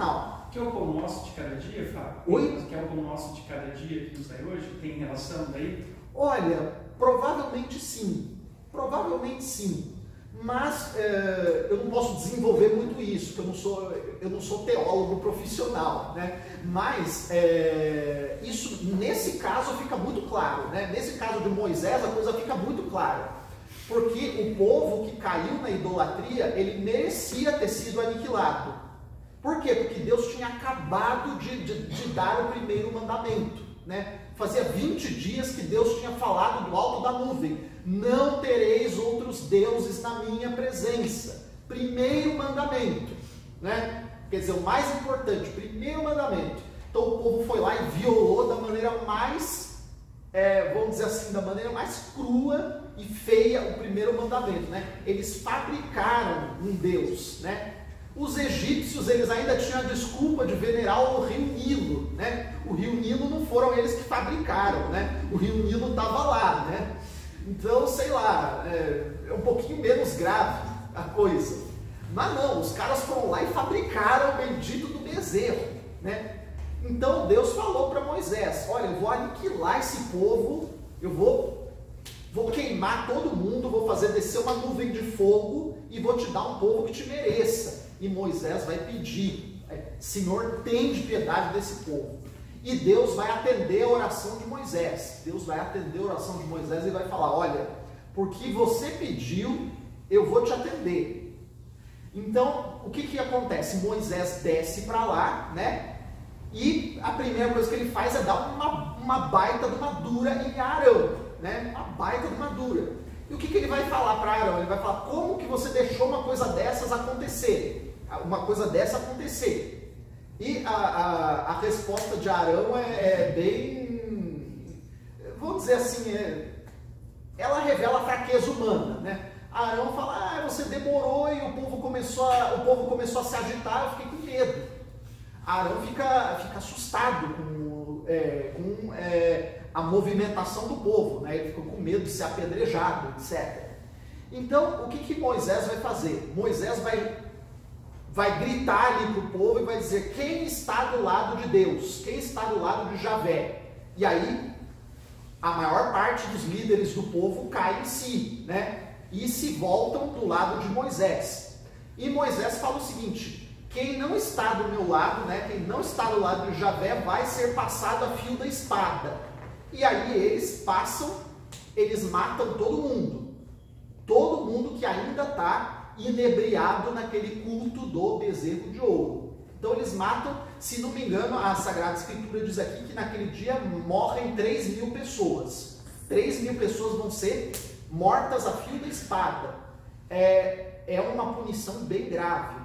final. Que é o pão nosso de cada dia, Fábio? Oi? Que é o pão nosso de cada dia que nos dá hoje? Tem relação daí? Olha, provavelmente sim. Provavelmente sim. Mas eu não posso desenvolver muito isso, porque eu não sou teólogo profissional, né? Mas isso, nesse caso, fica muito claro, né? Nesse caso de Moisés, a coisa fica muito clara. Porque o povo que caiu na idolatria, ele merecia ter sido aniquilado. Por quê? Porque Deus tinha acabado de dar o primeiro mandamento, né? Fazia 20 dias que Deus tinha falado do alto da nuvem: não tereis outros deuses na minha presença. Primeiro mandamento, né? Quer dizer, o mais importante, primeiro mandamento. Então o povo foi lá e violou da maneira mais, vamos dizer assim, da maneira mais crua e feia o primeiro mandamento, né? Eles fabricaram um Deus, né? Os egípcios, eles ainda tinham a desculpa de venerar o rio Nilo, né? O rio Nilo não foram eles que fabricaram, né? O rio Nilo estava lá, né? Então, sei lá, é um pouquinho menos grave a coisa. Mas não, os caras foram lá e fabricaram o bendito do bezerro, né? Então Deus falou para Moisés: olha, eu vou aniquilar esse povo, eu vou queimar todo mundo, vou fazer descer uma nuvem de fogo e vou te dar um povo que te mereça. E Moisés vai pedir: Senhor, tende piedade desse povo. E Deus vai atender a oração de Moisés. Deus vai atender a oração de Moisés e vai falar: olha, porque você pediu, eu vou te atender. Então, o que acontece? Moisés desce para lá, né? E a primeira coisa que ele faz é dar uma baita de uma dura em Arão, né? Uma baita de uma dura. E o que ele vai falar para Arão? Ele vai falar: como que você deixou uma coisa dessas acontecer? Uma coisa dessa acontecer. E a resposta de Arão é bem, vamos dizer assim, ela revela a fraqueza humana, né? Arão fala: você demorou e o povo começou a se agitar, eu fiquei com medo. Arão fica assustado com a movimentação do povo, né? Ele fica com medo de ser apedrejado, etc. Então, o que Moisés vai fazer? Moisés vai gritar ali para o povo e vai dizer: quem está do lado de Deus? Quem está do lado de Javé? E aí, a maior parte dos líderes do povo cai em si, né? E se voltam do lado de Moisés. E Moisés fala o seguinte: quem não está do meu lado, né? Quem não está do lado de Javé vai ser passado a fio da espada. E aí eles matam todo mundo que ainda está inebriado naquele culto do bezerro de ouro. Então eles matam, se não me engano, a Sagrada Escritura diz aqui que naquele dia morrem 3.000 pessoas. 3.000 pessoas vão ser mortas a fio da espada. É uma punição bem grave.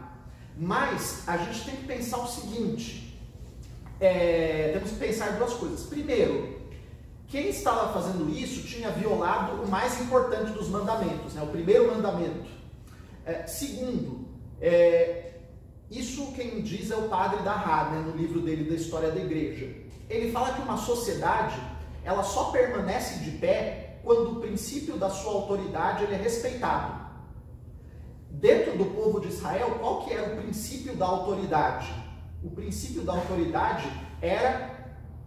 Mas a gente tem que pensar o seguinte, temos que pensar duas coisas. Primeiro, quem estava fazendo isso tinha violado o mais importante dos mandamentos, né? O primeiro mandamento. Segundo, isso quem diz é o padre Dahá, né? No livro dele da História da Igreja. Ele fala que uma sociedade, ela só permanece de pé quando o princípio da sua autoridade ele é respeitado. Dentro do povo de Israel, qual que era o princípio da autoridade? O princípio da autoridade era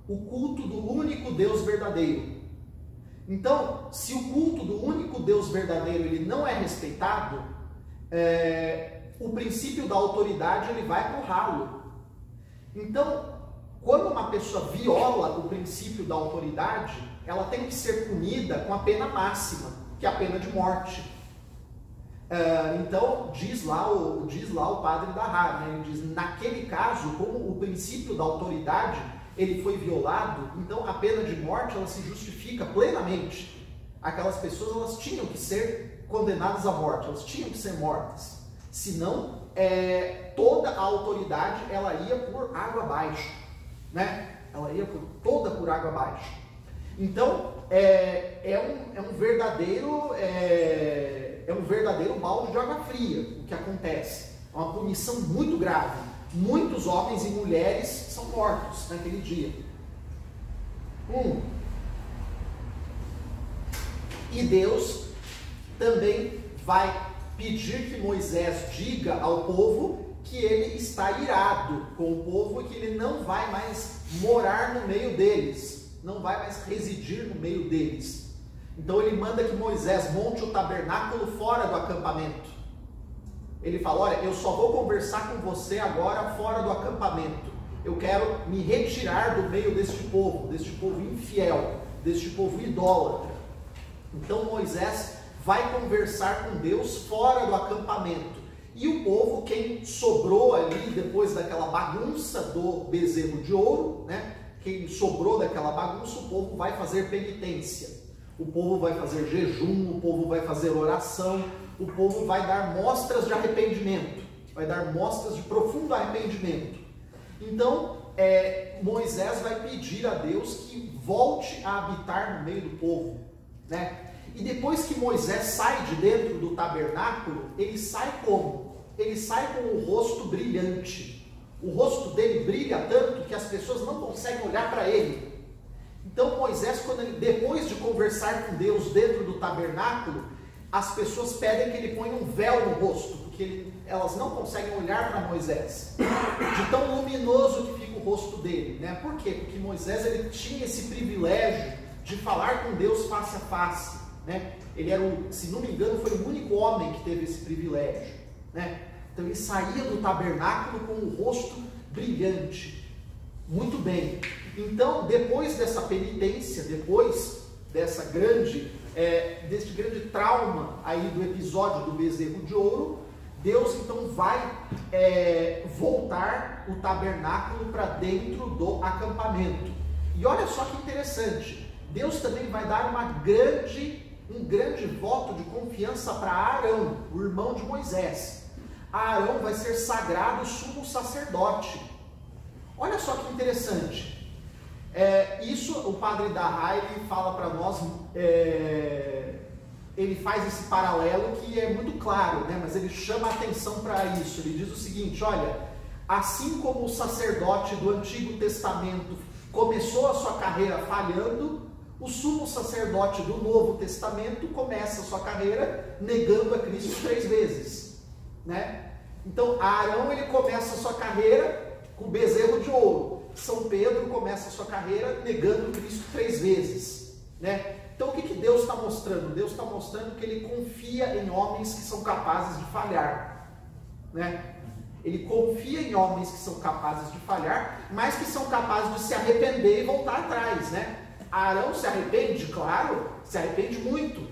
o culto do único Deus verdadeiro. Então, se o culto do único Deus verdadeiro ele não é respeitado, o princípio da autoridade ele vai para o ralo. Então, quando uma pessoa viola o princípio da autoridade, ela tem que ser punida com a pena máxima, que é a pena de morte. Então, diz lá o padre Dahá, né? Ele diz: naquele caso, como o princípio da autoridade ele foi violado, então a pena de morte ela se justifica plenamente. Aquelas pessoas elas tinham que ser condenadas à morte, elas tinham que ser mortas. Senão, toda a autoridade ela ia por água abaixo, né? Ela ia toda por água abaixo. Então, é um verdadeiro balde de água fria o que acontece. É uma punição muito grave. Muitos homens e mulheres são mortos naquele dia. E Deus também vai pedir que Moisés diga ao povo que ele está irado com o povo e que ele não vai mais morar no meio deles, não vai mais residir no meio deles. Então ele manda que Moisés monte o tabernáculo fora do acampamento. Ele fala, olha, eu só vou conversar com você agora fora do acampamento. Eu quero me retirar do meio deste povo infiel, deste povo idólatra. Então Moisés vai conversar com Deus fora do acampamento. E o povo, quem sobrou ali depois daquela bagunça do bezerro de ouro, né? Quem sobrou daquela bagunça, o povo vai fazer penitência. O povo vai fazer jejum, o povo vai fazer oração, o povo vai dar mostras de arrependimento, vai dar mostras de profundo arrependimento. Então, Moisés vai pedir a Deus que volte a habitar no meio do povo, né? E depois que Moisés sai de dentro do tabernáculo, ele sai como? Ele sai com o rosto brilhante. O rosto dele brilha tanto que as pessoas não conseguem olhar para ele. Então Moisés, depois de conversar com Deus dentro do tabernáculo, as pessoas pedem que ele ponha um véu no rosto, porque elas não conseguem olhar para Moisés, de tão luminoso que fica o rosto dele, né? Por quê? Porque Moisés ele tinha esse privilégio de falar com Deus face a face, né? Ele era, se não me engano, foi o único homem que teve esse privilégio, né? Então ele saía do tabernáculo com o rosto brilhante. Muito bem. Então, depois dessa penitência, depois desse grande trauma aí do episódio do bezerro de ouro, Deus então vai voltar o tabernáculo para dentro do acampamento. E olha só que interessante, Deus também vai dar um grande voto de confiança para Arão, o irmão de Moisés. Arão vai ser sagrado sumo sacerdote. Olha só que interessante. Isso o padre Dahai fala para nós, ele faz esse paralelo que é muito claro, né? Mas ele chama a atenção para isso. Ele diz o seguinte, olha, assim como o sacerdote do Antigo Testamento começou a sua carreira falhando, o sumo sacerdote do Novo Testamento começa a sua carreira negando a Cristo 3 vezes, né? Então Arão ele começa a sua carreira com o bezerro de ouro. São Pedro começa a sua carreira negando Cristo 3 vezes, né? Então o que Deus está mostrando? Deus está mostrando que ele confia em homens que são capazes de falhar, né? Ele confia em homens que são capazes de falhar, mas que são capazes de se arrepender e voltar atrás, né? Arão se arrepende? Claro, se arrepende muito.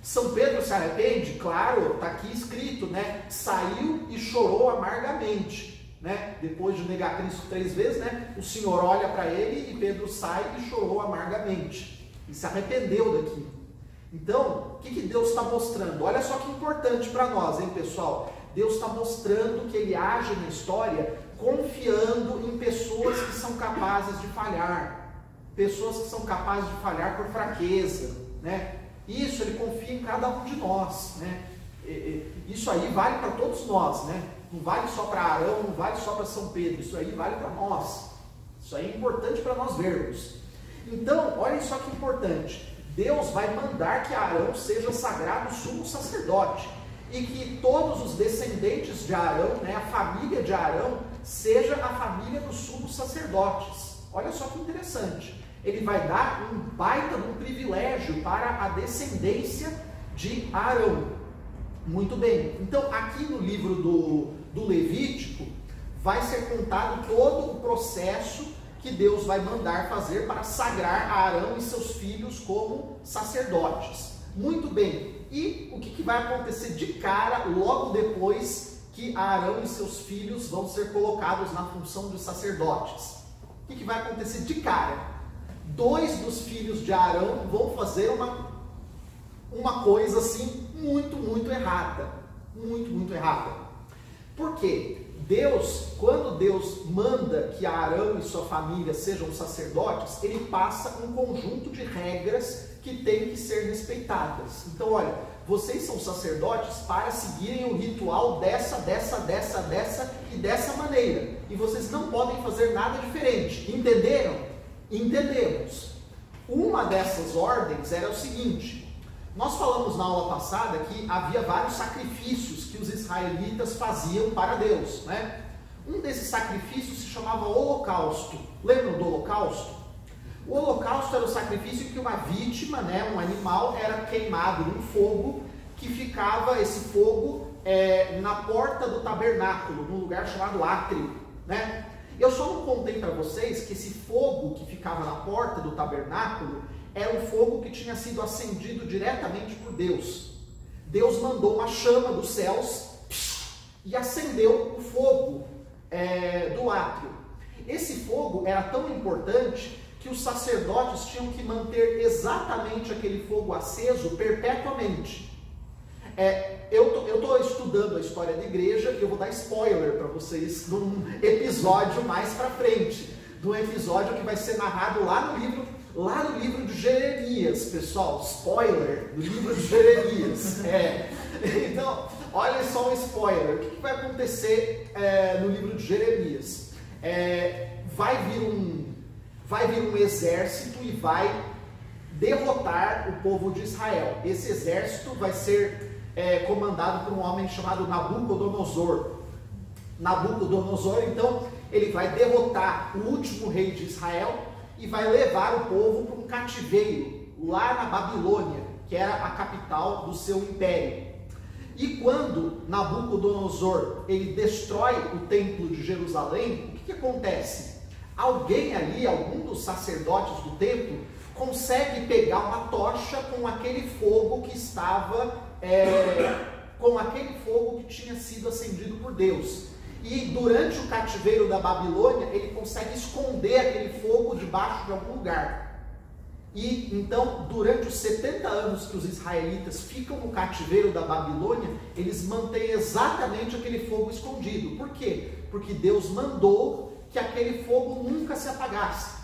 São Pedro se arrepende? Claro, está aqui escrito, né? Saiu e chorou amargamente, né? Depois de negar Cristo 3 vezes, né? O Senhor olha para ele e Pedro sai e chorou amargamente. E se arrependeu daquilo. Então, o que Deus está mostrando? Olha só que importante para nós, hein, pessoal? Deus está mostrando que ele age na história confiando em pessoas que são capazes de falhar. Pessoas que são capazes de falhar por fraqueza, né? Isso ele confia em cada um de nós, né? Isso aí vale para todos nós, né? Não vale só para Arão, não vale só para São Pedro, isso aí vale para nós. Isso aí é importante para nós vermos. Então, olha só que importante. Deus vai mandar que Arão seja sagrado sumo sacerdote e que todos os descendentes de Arão, né, a família de Arão, seja a família dos sumos sacerdotes. Olha só que interessante. Ele vai dar um baita de um privilégio para a descendência de Arão. Muito bem. Então, aqui no livro do Levítico, vai ser contado todo o processo que Deus vai mandar fazer para sagrar Arão e seus filhos como sacerdotes. Muito bem. E o que vai acontecer de cara logo depois que Arão e seus filhos vão ser colocados na função de sacerdotes? O que vai acontecer de cara? 2 dos filhos de Arão vão fazer uma coisa assim muito errada. Muito errada. Por quê? Quando Deus manda que Arão e sua família sejam sacerdotes, ele passa um conjunto de regras que têm que ser respeitadas. Então, olha, vocês são sacerdotes para seguirem o ritual dessa e dessa maneira. E vocês não podem fazer nada diferente. Entenderam? Entendemos. Uma dessas ordens era o seguinte: Nós falamos na aula passada que havia vários sacrifícios que os israelitas faziam para Deus, né? Um desses sacrifícios se chamava holocausto. Lembram do holocausto? O holocausto era o sacrifício em que uma vítima, né, um animal, era queimado num fogo, que ficava esse fogo na porta do tabernáculo, num lugar chamado átrio, né? Eu só não contei para vocês que esse fogo que ficava na porta do tabernáculo era um fogo que tinha sido acendido diretamente por Deus. Deus mandou uma chama dos céus e acendeu o fogo do átrio. Esse fogo era tão importante que os sacerdotes tinham que manter exatamente aquele fogo aceso perpetuamente. Eu estou estudando a história da igreja e eu vou dar spoiler para vocês num episódio mais para frente, de um episódio que vai ser narrado lá no livro de Jeremias, pessoal, spoiler, do livro de Jeremias. Então, olha só um spoiler, o que vai acontecer no livro de Jeremias? Vai vir um exército e vai derrotar o povo de Israel. Esse exército vai ser comandado por um homem chamado Nabucodonosor. Nabucodonosor, então, ele vai derrotar o último rei de Israel e vai levar o povo para um cativeiro lá na Babilônia, que era a capital do seu império. E quando Nabucodonosor ele destrói o templo de Jerusalém, o que acontece? Alguém ali, algum dos sacerdotes do templo, consegue pegar uma tocha com aquele fogo que estava com aquele fogo que tinha sido acendido por Deus. E durante o cativeiro da Babilônia, ele consegue esconder aquele fogo debaixo de algum lugar. E então, durante os 70 anos que os israelitas ficam no cativeiro da Babilônia, eles mantêm exatamente aquele fogo escondido. Por quê? Porque Deus mandou que aquele fogo nunca se apagasse.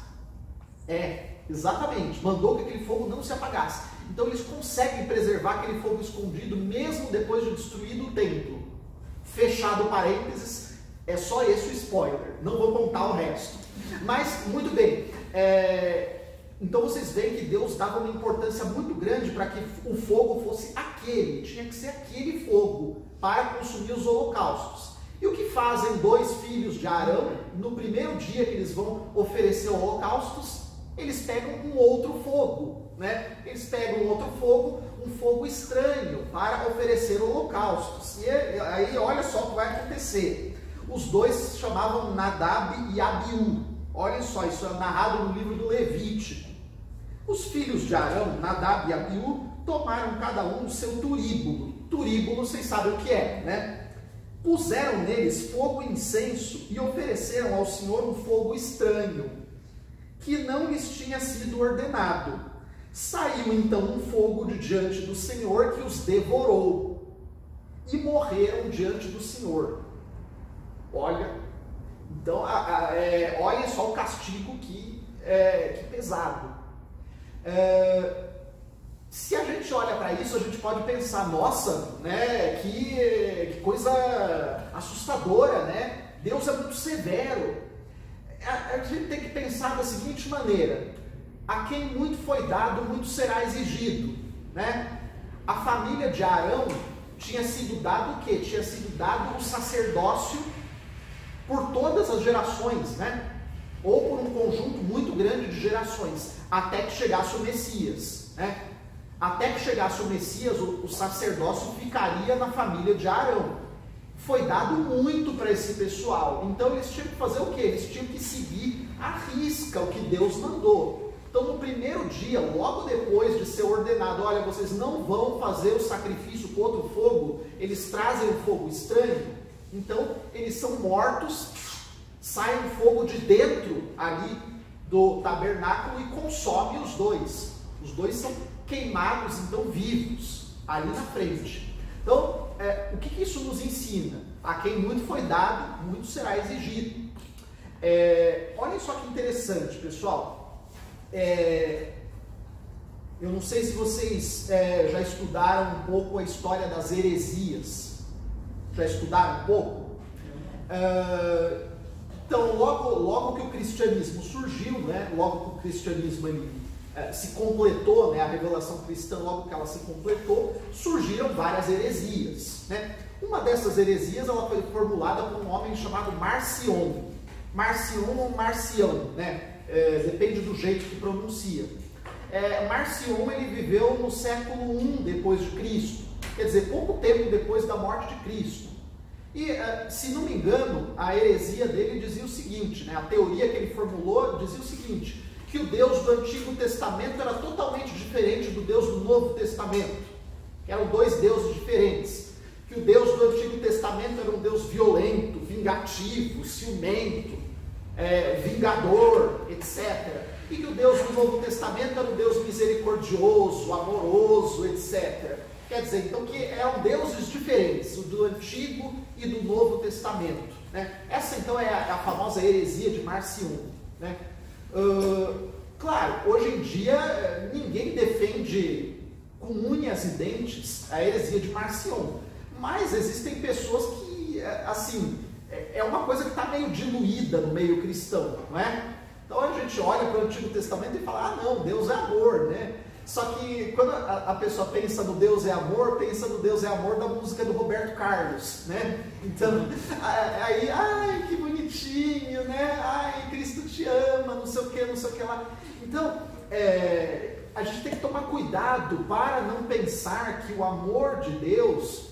Exatamente, mandou que aquele fogo não se apagasse. Então eles conseguem preservar aquele fogo escondido mesmo depois de destruído o templo. Fechado parênteses, é só esse o spoiler, não vou contar o resto. Mas, muito bem, então vocês veem que Deus dava uma importância muito grande para que o fogo fosse aquele, tinha que ser aquele fogo para consumir os holocaustos. E o que fazem dois filhos de Arão, no primeiro dia que eles vão oferecer holocaustos? Eles pegam um outro fogo, né? Eles pegam um outro fogo, um fogo estranho, para oferecer holocaustos. E aí, olha só o que vai acontecer. Os dois se chamavam Nadab e Abiú. Olhem só, isso é narrado no livro do Levítico. Os filhos de Arão, Nadab e Abiú, tomaram cada um o seu turíbulo. Turíbulo, vocês sabem o que é, né? Puseram neles fogo e incenso e ofereceram ao Senhor um fogo estranho, que não lhes tinha sido ordenado. Saiu então um fogo de diante do Senhor que os devorou, e morreram diante do Senhor. Olha, então, olha só o castigo que pesado. Se a gente olha para isso, a gente pode pensar, nossa, né, que coisa assustadora, né? Deus é muito severo. A gente tem que pensar da seguinte maneira: a quem muito foi dado, muito será exigido, né? A família de Arão tinha sido dado o quê? Tinha sido dado o sacerdócio por todas as gerações, né? Ou por um conjunto muito grande de gerações, até que chegasse o Messias, né? Até que chegasse o Messias, o sacerdócio ficaria na família de Arão. Foi dado muito para esse pessoal. Então eles tinham que fazer o quê? Eles tinham que seguir à risca o que Deus mandou. Então no primeiro dia, logo depois de ser ordenado, olha, vocês não vão fazer o sacrifício com outro fogo, eles trazem um fogo estranho, então eles são mortos, sai um fogo de dentro ali do tabernáculo e consome os dois. Os dois são queimados, então vivos, ali na frente. Então, o que isso nos ensina? A quem muito foi dado, muito será exigido. Olhem só que interessante, pessoal. Eu não sei se vocês já estudaram um pouco a história das heresias. Já estudaram um pouco? Então, logo que o cristianismo surgiu, né? Logo que o cristianismo se completou, né, a revelação cristã, logo que ela se completou, surgiram várias heresias, né? Uma dessas heresias ela foi formulada por um homem chamado Marcion. Marcion ou Marcião, né? Depende do jeito que pronuncia. Marcion ele viveu no século I depois de Cristo, quer dizer, pouco tempo depois da morte de Cristo. E, se não me engano, a heresia dele dizia o seguinte, né? A teoria que ele formulou dizia o seguinte, que o Deus do Antigo Testamento era totalmente diferente do Deus do Novo Testamento, que eram dois deuses diferentes, que o Deus do Antigo Testamento era um Deus violento, vingativo, ciumento, vingador, etc. E que o Deus do Novo Testamento era um Deus misericordioso, amoroso, etc. Quer dizer, então, que eram deuses diferentes, o do Antigo e do Novo Testamento, né? Essa, então, é a famosa heresia de Marcion, né? Claro, hoje em dia, ninguém defende com unhas e dentes a heresia de Marcion, mas existem pessoas que, assim, é uma coisa que está meio diluída no meio cristão, não é? Então, a gente olha para o Antigo Testamento e fala, não, Deus é amor, né? Só que quando a pessoa pensa no Deus é amor, pensa no Deus é amor da música do Roberto Carlos, né? Então, aí, ai, que bonitinho, né? Ai, Cristo te ama, não sei o que lá. Então, a gente tem que tomar cuidado para não pensar que o amor de Deus,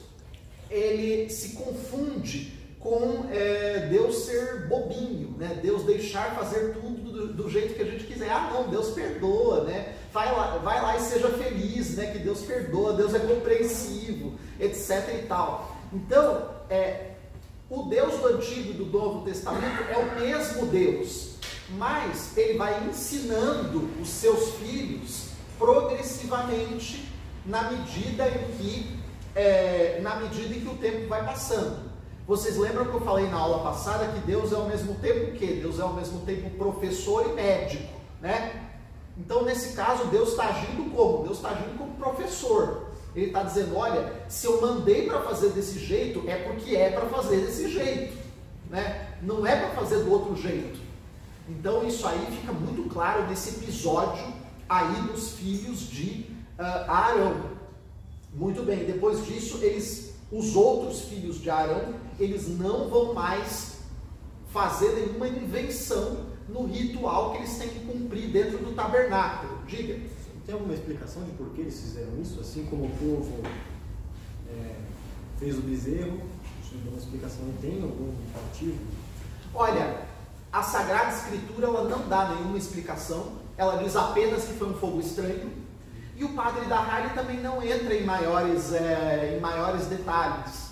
ele se confunde com Deus ser bobinho, né? Deus deixar fazer tudo do jeito que a gente quiser. Ah, não, Deus perdoa, né? Vai lá e seja feliz, né? Que Deus perdoa, Deus é compreensivo, etc. e tal. Então, o Deus do Antigo e do Novo Testamento é o mesmo Deus, mas ele vai ensinando os seus filhos progressivamente na medida em que o tempo vai passando. Vocês lembram que eu falei na aula passada que Deus é ao mesmo tempo o quê? Deus é ao mesmo tempo professor e médico, né? Então, nesse caso, Deus está agindo como? Deus está agindo como professor. Ele está dizendo, olha, se eu mandei para fazer desse jeito, é porque é para fazer desse jeito, né? Não é para fazer do outro jeito. Então, isso aí fica muito claro nesse episódio aí dos filhos de Arão. Muito bem, depois disso, os outros filhos de Arão, eles não vão mais fazer nenhuma invenção no ritual que eles têm que cumprir dentro do tabernáculo. Diga. Tem alguma explicação de por que eles fizeram isso? Assim como o povo fez o bezerro, tem alguma explicação? Tem algum motivo? Olha, a Sagrada Escritura ela não dá nenhuma explicação, ela diz apenas que foi um fogo estranho, e o padre da Harley também não entra em maiores detalhes,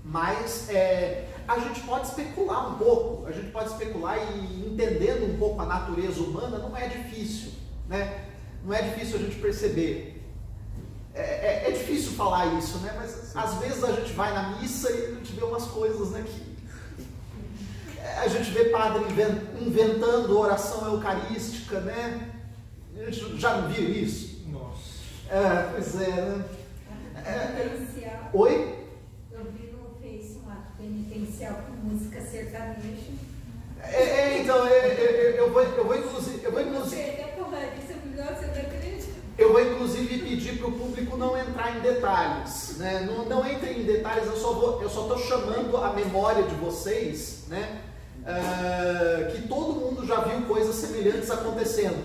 mas a gente pode especular um pouco, e entendendo um pouco a natureza humana, não é difícil, né? Não é difícil a gente perceber. É difícil falar isso, né? Mas às vezes a gente vai na missa e a gente vê umas coisas, né, que a gente vê padre inventando oração eucarística, né? A gente já não viu isso? Nossa. Pois é, né? Penitencial. Oi? Eu vi no Face um ato penitencial com música sertaneja. Então, eu vou inclusive eu vou inclusive pedir para o público não entrar em detalhes, né? Não entrem em detalhes, eu só estou chamando a memória de vocês, né? Que todo mundo já viu coisas semelhantes acontecendo,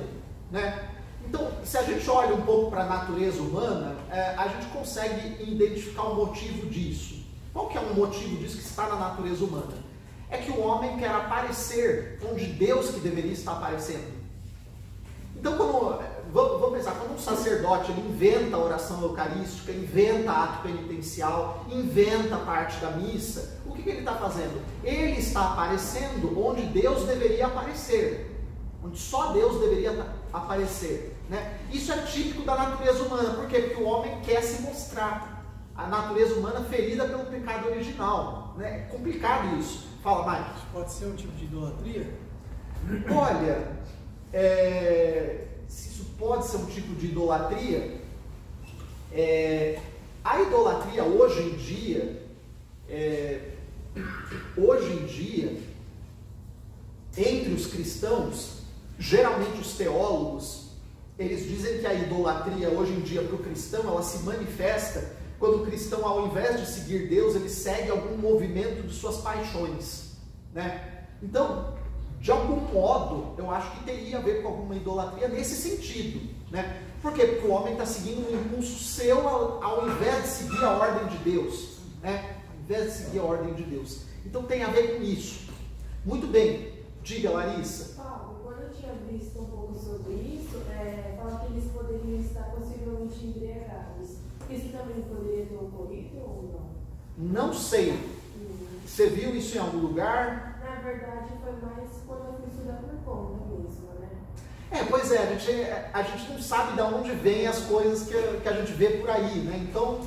né? Então, se a gente olha um pouco para a natureza humana, a gente consegue identificar um motivo disso. Qual que é um motivo disso que está na natureza humana? É que o homem quer aparecer onde Deus que deveria estar aparecendo. Então, vamos pensar, quando um sacerdote ele inventa a oração eucarística, inventa ato penitencial, inventa parte da missa, o que ele está fazendo? Ele está aparecendo onde Deus deveria aparecer, onde só Deus deveria aparecer, né? Isso é típico da natureza humana. Por quê? Porque o homem quer se mostrar. A natureza humana ferida pelo pecado original, né? É complicado isso. Fala, Mike. Isso pode ser um tipo de idolatria? Olha, se isso pode ser um tipo de idolatria, a idolatria hoje em dia, entre os cristãos, geralmente os teólogos, Eles dizem que a idolatria hoje em dia para o cristão, ela se manifesta quando o cristão, ao invés de seguir Deus, ele segue algum movimento de suas paixões, né? Então, de algum modo, eu acho que teria a ver com alguma idolatria nesse sentido, né? Por quê? Porque o homem está seguindo um impulso seu ao invés de seguir a ordem de Deus, né? Ao invés de seguir a ordem de Deus. Então tem a ver com isso. Muito bem. Diga, Larissa. Paulo, quando eu tinha visto um pouco sobre isso, fala que eles poderiam estar possivelmente embriagados. Isso também poderia ter ocorrido ou não? Não sei. Você viu isso em algum lugar? Na verdade, foi mais quando eu fui estudar por conta mesmo, né? Pois é, a gente não sabe de onde vêm as coisas que a gente vê por aí, né? Então,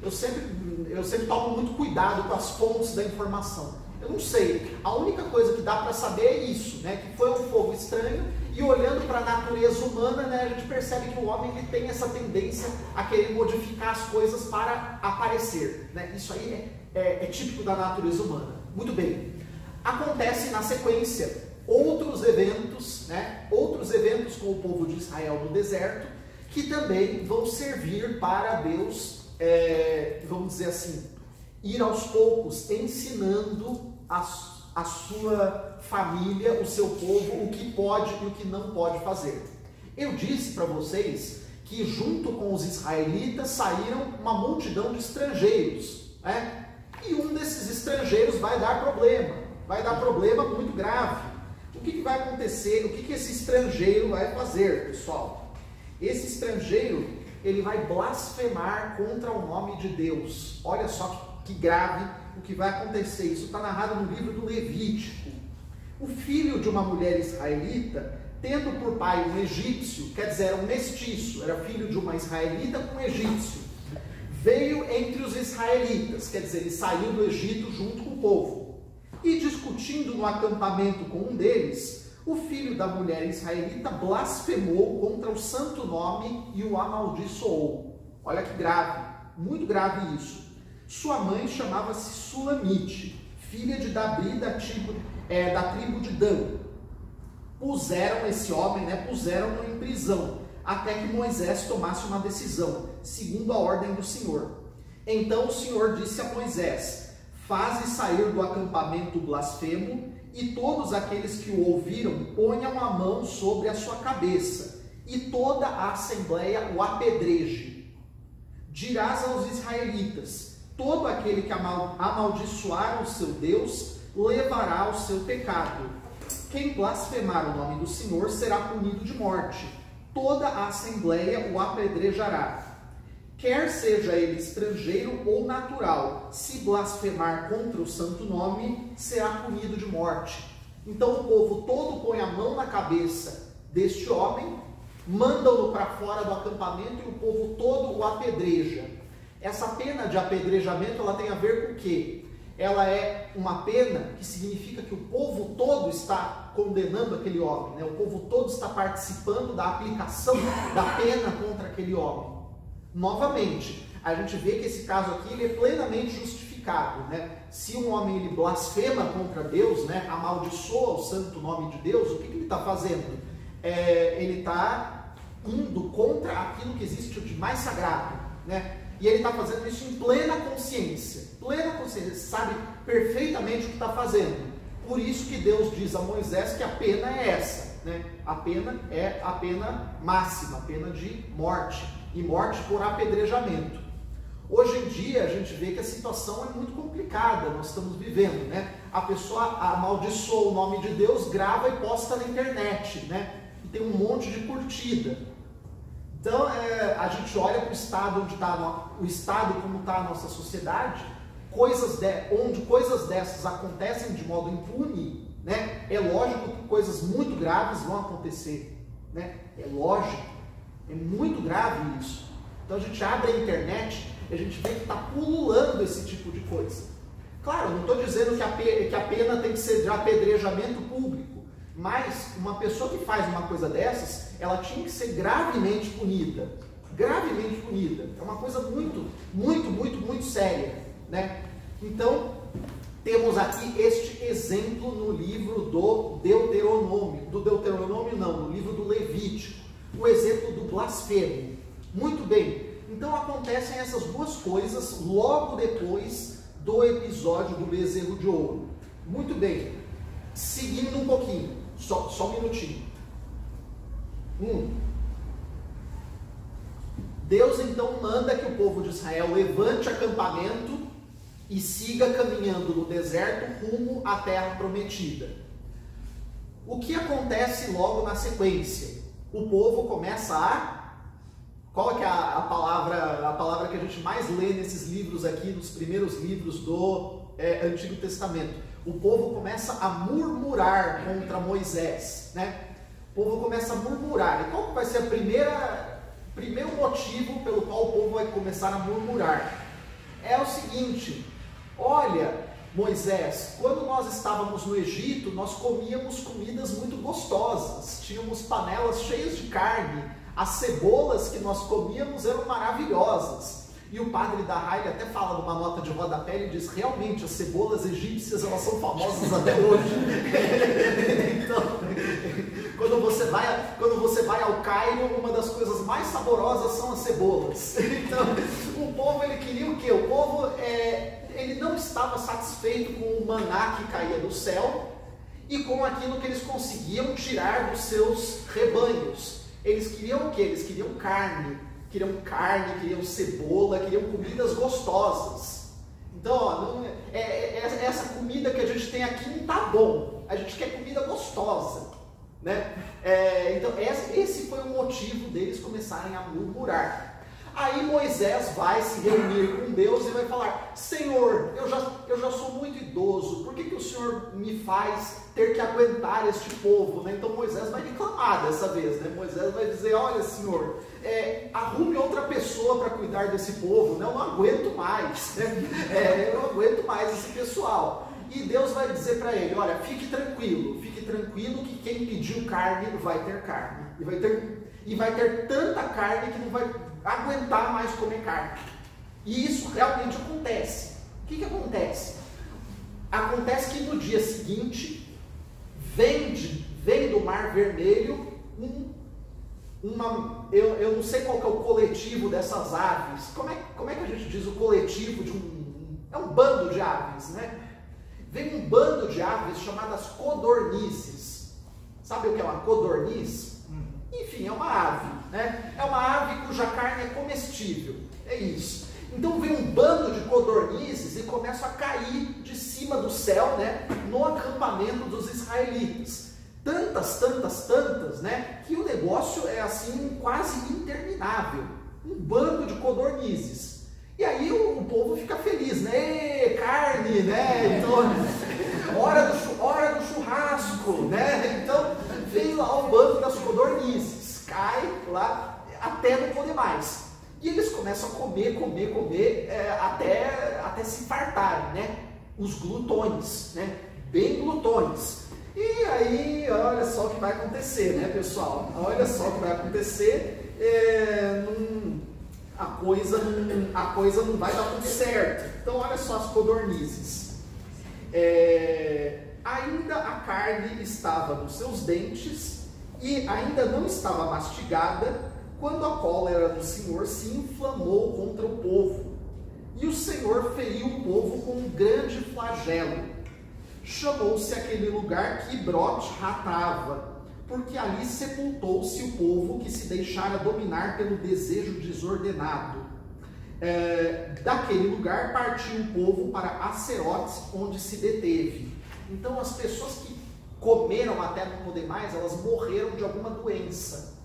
eu sempre tomo muito cuidado com as fontes da informação. Eu não sei, a única coisa que dá para saber é isso, né? Que foi um fogo estranho, e olhando para a natureza humana, né, a gente percebe que o homem ele tem essa tendência a querer modificar as coisas para aparecer, né? Isso aí é típico da natureza humana. Muito bem. Acontece na sequência outros eventos, né? Outros eventos com o povo de Israel no deserto, que também vão servir para Deus, vamos dizer assim, ir aos poucos ensinando a sua família, o seu povo, o que pode e o que não pode fazer. Eu disse para vocês que junto com os israelitas saíram uma multidão de estrangeiros, né? E um desses estrangeiros vai dar problema muito grave. O que vai acontecer? O que esse estrangeiro vai fazer, pessoal? Esse estrangeiro, ele vai blasfemar contra o nome de Deus. Olha só que grave o que vai acontecer. Isso está narrado no livro do Levítico. O filho de uma mulher israelita, tendo por pai um egípcio, quer dizer, era um mestiço, era filho de uma israelita com um egípcio, veio entre os israelitas, quer dizer, ele saiu do Egito junto com o povo. E discutindo no acampamento com um deles, o filho da mulher israelita blasfemou contra o santo nome e o amaldiçoou. Olha que grave, muito grave isso. Sua mãe chamava-se Sulamite, filha de Dabri da tribo de Dan. Puseram esse homem, puseram-no em prisão, até que Moisés tomasse uma decisão, segundo a ordem do Senhor. Então o Senhor disse a Moisés: faze sair do acampamento o blasfemo, e todos aqueles que o ouviram ponham a mão sobre a sua cabeça, e toda a assembleia o apedreje. Dirás aos israelitas: todo aquele que amaldiçoar o seu Deus levará o seu pecado. Quem blasfemar o nome do Senhor será punido de morte. Toda a assembleia o apedrejará. Quer seja ele estrangeiro ou natural, se blasfemar contra o santo nome, será punido de morte. Então o povo todo põe a mão na cabeça deste homem, mandam-no para fora do acampamento e o povo todo o apedreja. Essa pena de apedrejamento, ela tem a ver com o quê? Ela é uma pena que significa que o povo todo está condenando aquele homem, né? O povo todo está participando da aplicação da pena contra aquele homem. Novamente, a gente vê que esse caso aqui ele é plenamente justificado, né? Se um homem ele blasfema contra Deus, né? Amaldiçoa o santo nome de Deus, o que ele está fazendo? Ele está indo contra aquilo que existe de mais sagrado, né? E ele está fazendo isso em plena consciência, sabe perfeitamente o que está fazendo. Por isso que Deus diz a Moisés que a pena é essa, né? A pena é a pena máxima, a pena de morte, e morte por apedrejamento. Hoje em dia a gente vê que a situação é muito complicada, nós estamos vivendo, né? A pessoa amaldiçoa o nome de Deus, grava e posta na internet, né? E tem um monte de curtida. Então, a gente olha para o estado onde está o estado, como está a nossa sociedade, onde coisas dessas acontecem de modo impune, né? É lógico que coisas muito graves vão acontecer, né? É lógico, é muito grave isso. Então a gente abre a internet e a gente vê que está pululando esse tipo de coisa. Claro, não estou dizendo que a pena tem que ser de apedrejamento público, mas uma pessoa que faz uma coisa dessas, ela tinha que ser gravemente punida. Gravemente punida. É uma coisa muito séria, né? Então, temos aqui este exemplo no livro do Deuteronômio. No livro do Levítico. o exemplo do blasfemo. Muito bem, então acontecem essas duas coisas logo depois do episódio do bezerro de ouro. Muito bem, seguindo um pouquinho, só um minutinho. Deus então manda que o povo de Israel levante acampamento e siga caminhando no deserto rumo à terra prometida. O que acontece logo na sequência? O povo começa a... Qual é a palavra que a gente mais lê nesses livros aqui, nos primeiros livros do Antigo Testamento? O povo começa a murmurar contra Moisés, né? O povo começa a murmurar. E qual vai ser o primeiro motivo pelo qual o povo vai começar a murmurar? É o seguinte: olha, Moisés, quando nós estávamos no Egito, nós comíamos comidas muito gostosas, tínhamos panelas cheias de carne, as cebolas que nós comíamos eram maravilhosas. E o padre da Haile até fala numa nota de rodapé, ele diz: realmente, as cebolas egípcias, elas são famosas até hoje. Então, quando você vai ao Cairo, uma das coisas mais saborosas são as cebolas. Então, o povo, ele queria o quê? O povo, ele não estava satisfeito com o maná que caía do céu e com aquilo que eles conseguiam tirar dos seus rebanhos. Eles queriam o quê? Eles queriam carne, queriam cebola, queriam comidas gostosas. Então, ó, essa comida que a gente tem aqui não está bom, a gente quer comida gostosa, né? Então, esse foi o motivo deles começarem a murmurar. Aí Moisés vai se reunir com Deus e vai falar: Senhor, eu já sou muito idoso, por que o Senhor me faz ter que aguentar este povo? Né? Então Moisés vai reclamar dessa vez, né? Moisés vai dizer: olha, Senhor, arrume outra pessoa para cuidar desse povo, né? Eu não aguento mais, né? Eu não aguento mais esse pessoal. E Deus vai dizer para ele: olha, fique tranquilo que quem pediu carne vai ter carne, e vai ter tanta carne que não vai aguentar mais comer carne. E isso realmente acontece. O que acontece? Acontece que no dia seguinte vem do Mar Vermelho eu não sei qual que é o coletivo dessas aves. Como é que a gente diz o coletivo de é um bando de aves, né? Vem um bando de aves chamadas codornizes. Sabe o que é uma codorniz? Enfim, é uma ave, né? É uma ave cuja carne é comestível, é isso. Então vem um bando de codornizes e começa a cair de cima do céu, né? No acampamento dos israelitas. Tantas, né? Que o negócio é assim quase interminável. Um bando de codornizes. E aí o povo fica feliz, né? Carne, né? Então, hora do churrasco, né? Então vem lá o bando das codornizes, cai lá até não poder mais. E eles começam a comer, até se fartarem, né? Os glutões, né? Bem glutões. E aí, olha só o que vai acontecer, né, pessoal? Olha só o que vai acontecer. A coisa não vai dar muito certo. Então, olha só as codornizes. Ainda a carne estava nos seus dentes e ainda não estava mastigada quando a cólera do Senhor se inflamou contra o povo. E o Senhor feriu o povo com um grande flagelo. Chamou-se aquele lugar Kibroth Hatava, porque ali sepultou-se o povo que se deixara dominar pelo desejo desordenado. Daquele lugar partiu o povo para Hazerote, onde se deteve. Então as pessoas que comeram até não poder mais, elas morreram de alguma doença.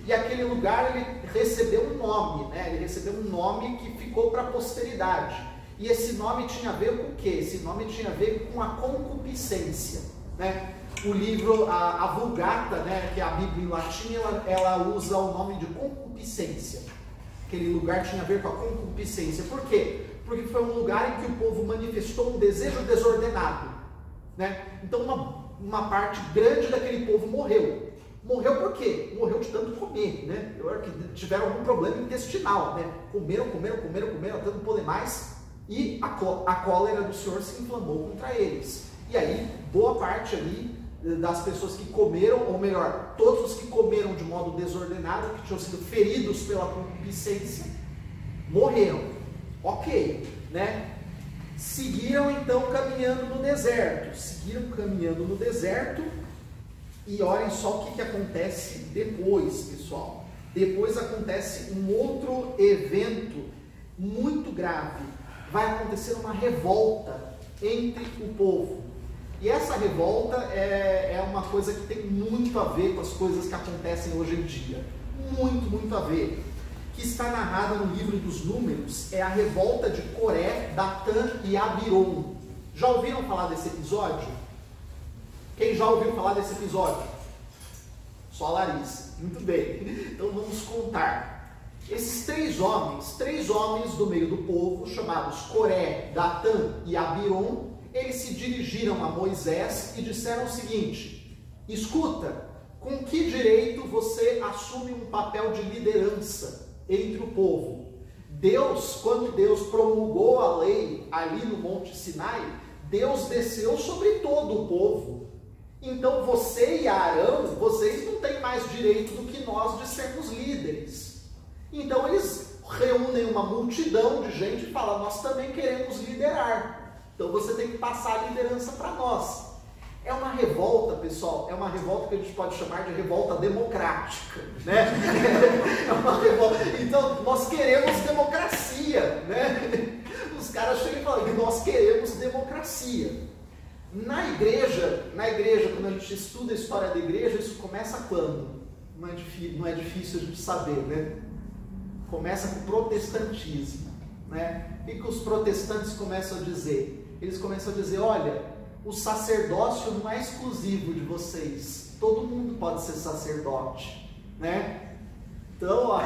E aquele lugar, ele recebeu um nome, né? Ele recebeu um nome que ficou para a posteridade. E esse nome tinha a ver com o quê? Esse nome tinha a ver com a concupiscência, né? O livro, a Vulgata, né, que é a Bíblia em latim, ela usa o nome de concupiscência. Aquele lugar tinha a ver com a concupiscência. Por quê? Porque foi um lugar em que o povo manifestou um desejo desordenado, né? Então uma parte grande daquele povo morreu. Morreu por quê? Morreu de tanto comer, né? Tiveram algum problema intestinal, né? Comeram, até não poder mais, e a cólera do Senhor se inflamou contra eles. E aí, boa parte ali das pessoas que comeram, ou melhor, todos os que comeram de modo desordenado, que tinham sido feridos pela concupiscência, morreram. Ok, né? Seguiram então caminhando no deserto. E olhem só o que acontece depois, pessoal. Depois acontece um outro evento muito grave. Vai acontecer uma revolta entre o povo. E essa revolta é uma coisa que tem muito a ver com as coisas que acontecem hoje em dia. Muito a ver. Que está narrada no livro dos Números, é a revolta de Coré, Datã e Abirom. Já ouviram falar desse episódio? Quem já ouviu falar desse episódio? Só a Larissa. Muito bem. Então vamos contar. Esses três homens do meio do povo, chamados Coré, Datã e Abirom, eles se dirigiram a Moisés e disseram o seguinte: escuta, com que direito você assume um papel de liderança entre o povo? Quando Deus promulgou a lei ali no Monte Sinai, Deus desceu sobre todo o povo. Então você e Arão, vocês não têm mais direito do que nós de sermos líderes. Então eles reúnem uma multidão de gente e falam: nós também queremos liderar. Então você tem que passar a liderança para nós. É uma revolta, pessoal, é uma revolta que a gente pode chamar de revolta democrática, né? É uma revolta. Então, nós queremos democracia, né? Os caras chegam e falam que nós queremos democracia. Na igreja, quando a gente estuda a história da igreja, isso começa quando? Não é difícil a gente saber, né? Começa com o protestantismo, né? O que os protestantes começam a dizer? Eles começam a dizer: olha, o sacerdócio não é exclusivo de vocês, todo mundo pode ser sacerdote, né? Então, ó,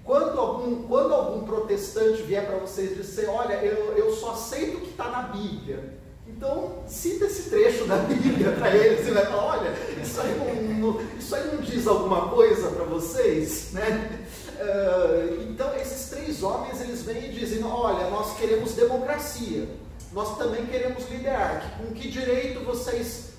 quando algum protestante vier para vocês dizer: olha, eu só aceito o que está na Bíblia, então cita esse trecho da Bíblia para eles e vai falar: olha, isso aí não diz alguma coisa para vocês, né? Então esses três homens, eles vêm e dizem: olha, nós queremos democracia, nós também queremos liderar. Com que direito vocês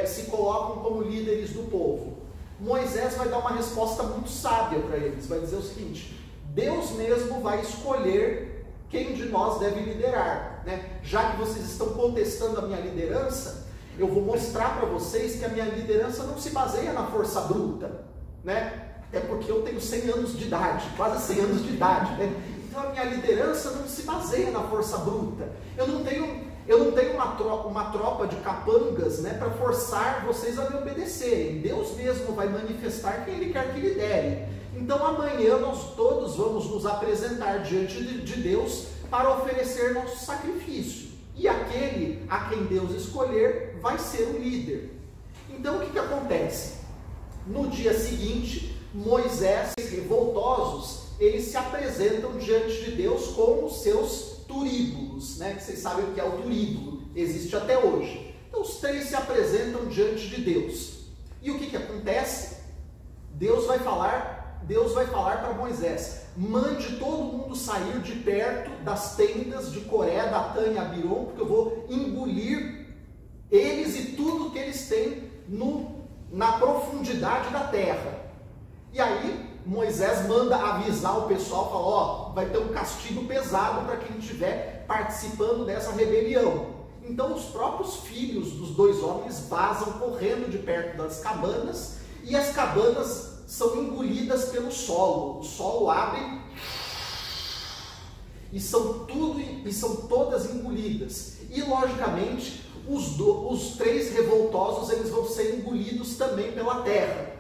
se colocam como líderes do povo? Moisés vai dar uma resposta muito sábia para eles, vai dizer o seguinte: Deus mesmo vai escolher quem de nós deve liderar, né? Já que vocês estão contestando a minha liderança, eu vou mostrar para vocês que a minha liderança não se baseia na força bruta, né? É porque eu tenho 100 anos de idade, quase 100 anos de idade, né? Então a minha liderança não se baseia na força bruta. Eu não tenho uma tropa de capangas, né, para forçar vocês a me obedecerem. Deus mesmo vai manifestar quem Ele quer que lidere. Então amanhã nós todos vamos nos apresentar diante de Deus para oferecer nosso sacrifício. E aquele a quem Deus escolher vai ser o líder. Então o que acontece? No dia seguinte, Moisés, revoltosos, eles se apresentam diante de Deus com os seus turíbulos, né? Que vocês sabem o que é o turíbulo, existe até hoje. Então os três se apresentam diante de Deus. E o que acontece? Deus vai falar para Moisés: mande todo mundo sair de perto das tendas de Coré, Datã e Abirom, porque eu vou engolir eles e tudo que eles têm na profundidade da terra. E aí Moisés manda avisar o pessoal, fala: ó, vai ter um castigo pesado para quem estiver participando dessa rebelião. Então os próprios filhos dos dois homens vazam correndo de perto das cabanas, e as cabanas são engolidas pelo solo. O solo abre e são todas engolidas. E logicamente os três revoltosos, eles vão ser engolidos também pela terra.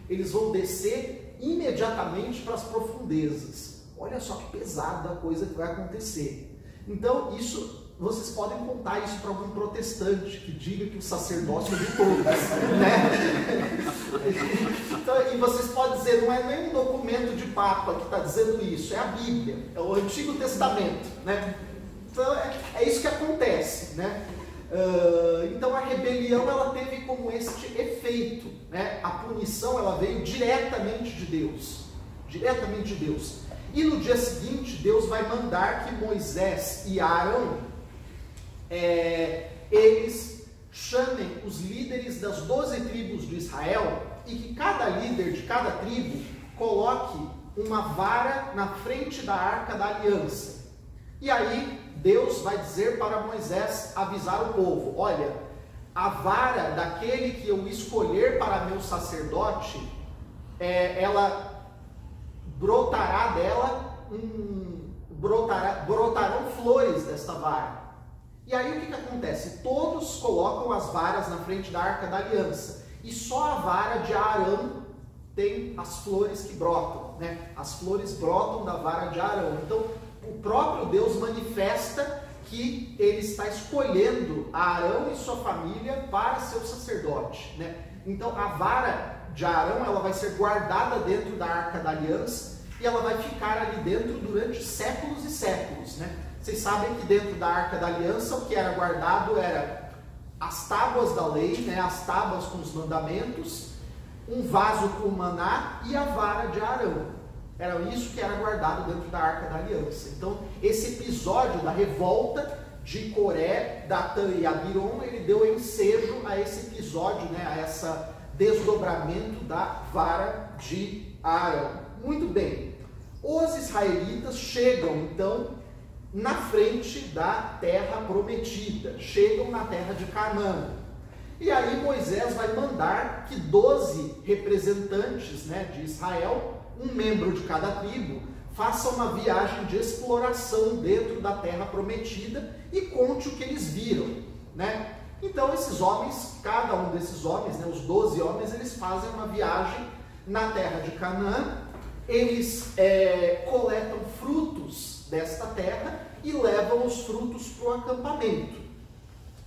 Eles vão descer imediatamente para as profundezas. Olha só que pesada a coisa que vai acontecer. Então isso, vocês podem contar isso para algum protestante que diga que o sacerdócio é de todos, né? Então, e vocês podem dizer: não é nem um documento de papa que está dizendo isso, é a Bíblia, é o Antigo Testamento, né? Então é isso que acontece, né? Então a rebelião, ela teve como este efeito, né? A punição, ela veio diretamente de Deus, e no dia seguinte Deus vai mandar que Moisés e Arão eles chamem os líderes das 12 tribos de Israel e que cada líder de cada tribo coloque uma vara na frente da Arca da Aliança. E aí Deus vai dizer para Moisés avisar o povo: olha, a vara daquele que eu escolher para meu sacerdote, ela brotará dela, brotarão flores desta vara. E aí o que acontece? Todos colocam as varas na frente da Arca da Aliança, e só a vara de Arão tem as flores que brotam, né? As flores brotam da vara de Arão. Então o próprio Deus manifesta que ele está escolhendo Arão e sua família para seu sacerdote, né? Então a vara de Arão, ela vai ser guardada dentro da Arca da Aliança e ela vai ficar ali dentro durante séculos e séculos, né? Vocês sabem que dentro da Arca da Aliança o que era guardado era as tábuas da lei, né? As tábuas com os mandamentos, um vaso com o maná e a vara de Arão. Era isso que era guardado dentro da Arca da Aliança. Então, esse episódio da revolta de Coré, Datã e Abiram, ele deu ensejo a esse episódio, né, a esse desdobramento da vara de Arão. Muito bem. Os israelitas chegam, então, na frente da terra prometida. Chegam na terra de Canaã. E aí Moisés vai mandar que 12 representantes, né, de Israel, um membro de cada tribo, faça uma viagem de exploração dentro da terra prometida e conte o que eles viram, né? Então esses homens, cada um desses homens, né, os 12 homens, eles fazem uma viagem na terra de Canaã, eles coletam frutos desta terra e levam os frutos para o acampamento.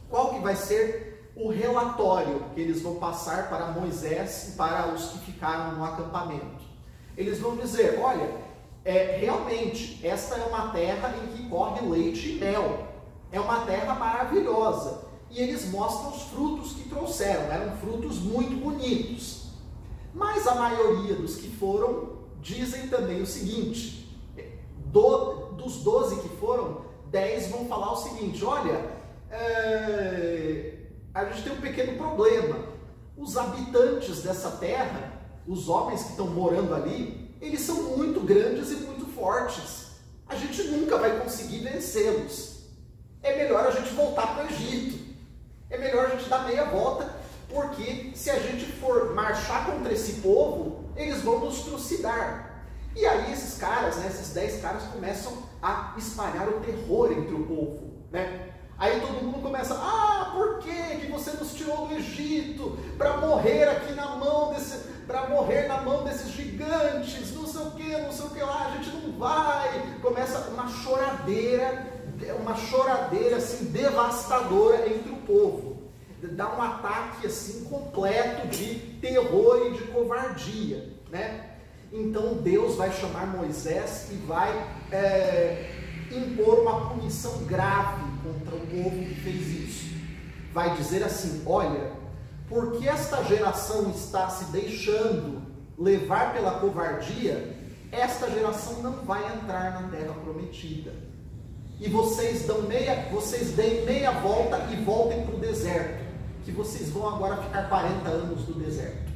Qual que vai ser o relatório que eles vão passar para Moisés e para os que ficaram no acampamento? Eles vão dizer: olha, realmente, esta é uma terra em que corre leite e mel. É uma terra maravilhosa. E eles mostram os frutos que trouxeram. Eram frutos muito bonitos. Mas a maioria dos que foram dizem também o seguinte: dos 12 que foram, 10 vão falar o seguinte: olha, a gente tem um pequeno problema. Os habitantes dessa terra, os homens que estão morando ali, eles são muito grandes e muito fortes. A gente nunca vai conseguir vencê-los. É melhor a gente voltar para o Egito. É melhor a gente dar meia volta, porque se a gente for marchar contra esse povo, eles vão nos trucidar. E aí esses caras, né, esses 10 caras começam a espalhar o terror entre o povo, né? Aí todo mundo começa: por que você nos tirou do Egito para morrer aqui na mão desses gigantes, não sei o que lá, a gente não vai. Começa uma choradeira assim devastadora entre o povo. Dá um ataque assim completo de terror e de covardia, né? Então Deus vai chamar Moisés e vai impor uma punição grave contra o povo que fez isso. Vai dizer assim: olha, porque esta geração está se deixando levar pela covardia, esta geração não vai entrar na terra prometida. E vocês deem meia volta e voltem para o deserto, que vocês vão agora ficar 40 anos no deserto,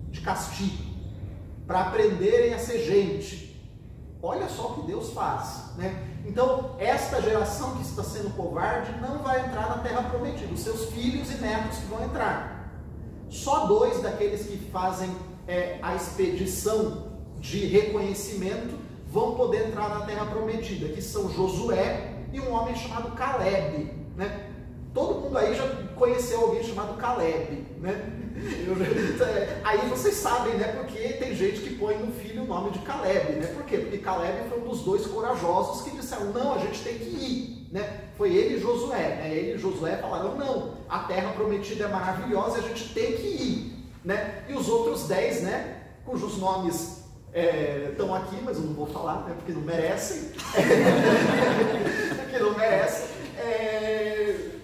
de castigo, para aprenderem a ser gente. Olha só o que Deus faz, né? Então, esta geração que está sendo covarde não vai entrar na terra prometida. Os seus filhos e netos que vão entrar. Só 2 daqueles que fazem a expedição de reconhecimento vão poder entrar na terra prometida, que são Josué e um homem chamado Caleb, né? Todo mundo aí já conheceu alguém chamado Caleb, né? Aí vocês sabem, né? Porque tem gente que põe no filho o nome de Caleb, né? Por quê? Porque Caleb foi um dos 2 corajosos que disseram: não, a gente tem que ir, né? Foi ele e Josué, né? Ele e Josué falaram: não, a terra prometida é maravilhosa, a gente tem que ir, né? E os outros 10, né? Cujos nomes estão aqui, mas eu não vou falar, né? Porque não merecem, porque não merecem,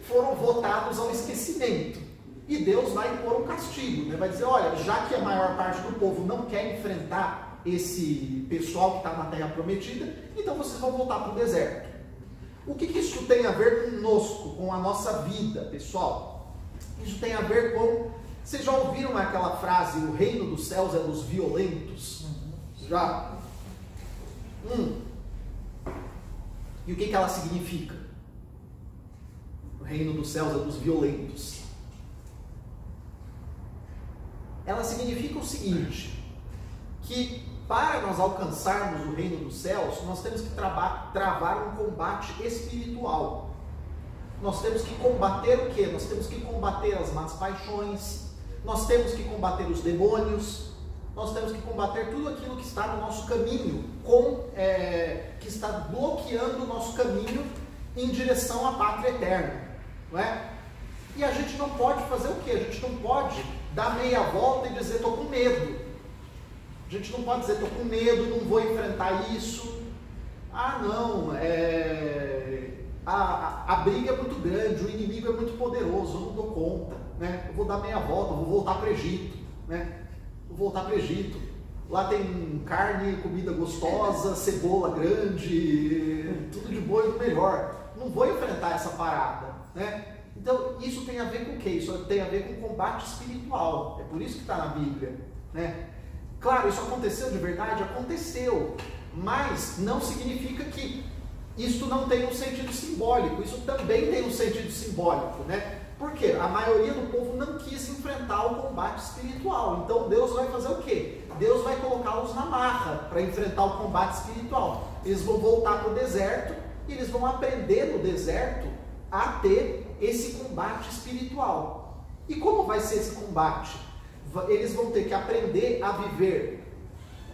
foram votados ao esquecimento. E Deus vai impor um castigo, né? Vai dizer: olha, já que a maior parte do povo não quer enfrentar esse pessoal que está na terra prometida, então vocês vão voltar para o deserto. O que isso tem a ver conosco, com a nossa vida, pessoal? Isso tem a ver com... Vocês já ouviram aquela frase, o reino dos céus é dos violentos? Já? E o que ela significa? O reino dos céus é dos violentos. Ela significa o seguinte, que para nós alcançarmos o reino dos céus, nós temos que travar um combate espiritual. Nós temos que combater o quê? Nós temos que combater as más paixões, nós temos que combater os demônios, nós temos que combater tudo aquilo que está no nosso caminho, que está bloqueando o nosso caminho em direção à pátria eterna, não é? E a gente não pode fazer o quê? A gente não pode dar meia volta e dizer, estou com medo. A gente não pode dizer, estou com medo, não vou enfrentar isso. Ah, não, a briga é muito grande, o inimigo é muito poderoso, eu não dou conta, né? Eu vou dar meia volta, vou voltar para o Egito, né? Vou voltar para o Egito. Lá tem carne, comida gostosa, cebola grande, tudo de bom e do melhor. Não vou enfrentar essa parada, né? Então, isso tem a ver com o quê? Isso tem a ver com combate espiritual. É por isso que está na Bíblia, né? Claro, isso aconteceu de verdade? Aconteceu. Mas não significa que isto não tem um sentido simbólico. Isso também tem um sentido simbólico, né? Por quê? A maioria do povo não quis enfrentar o combate espiritual. Então, Deus vai fazer o quê? Deus vai colocá-los na marra para enfrentar o combate espiritual. Eles vão voltar para o deserto e eles vão aprender no deserto a ter esse combate espiritual. E como vai ser esse combate? Eles vão ter que aprender a viver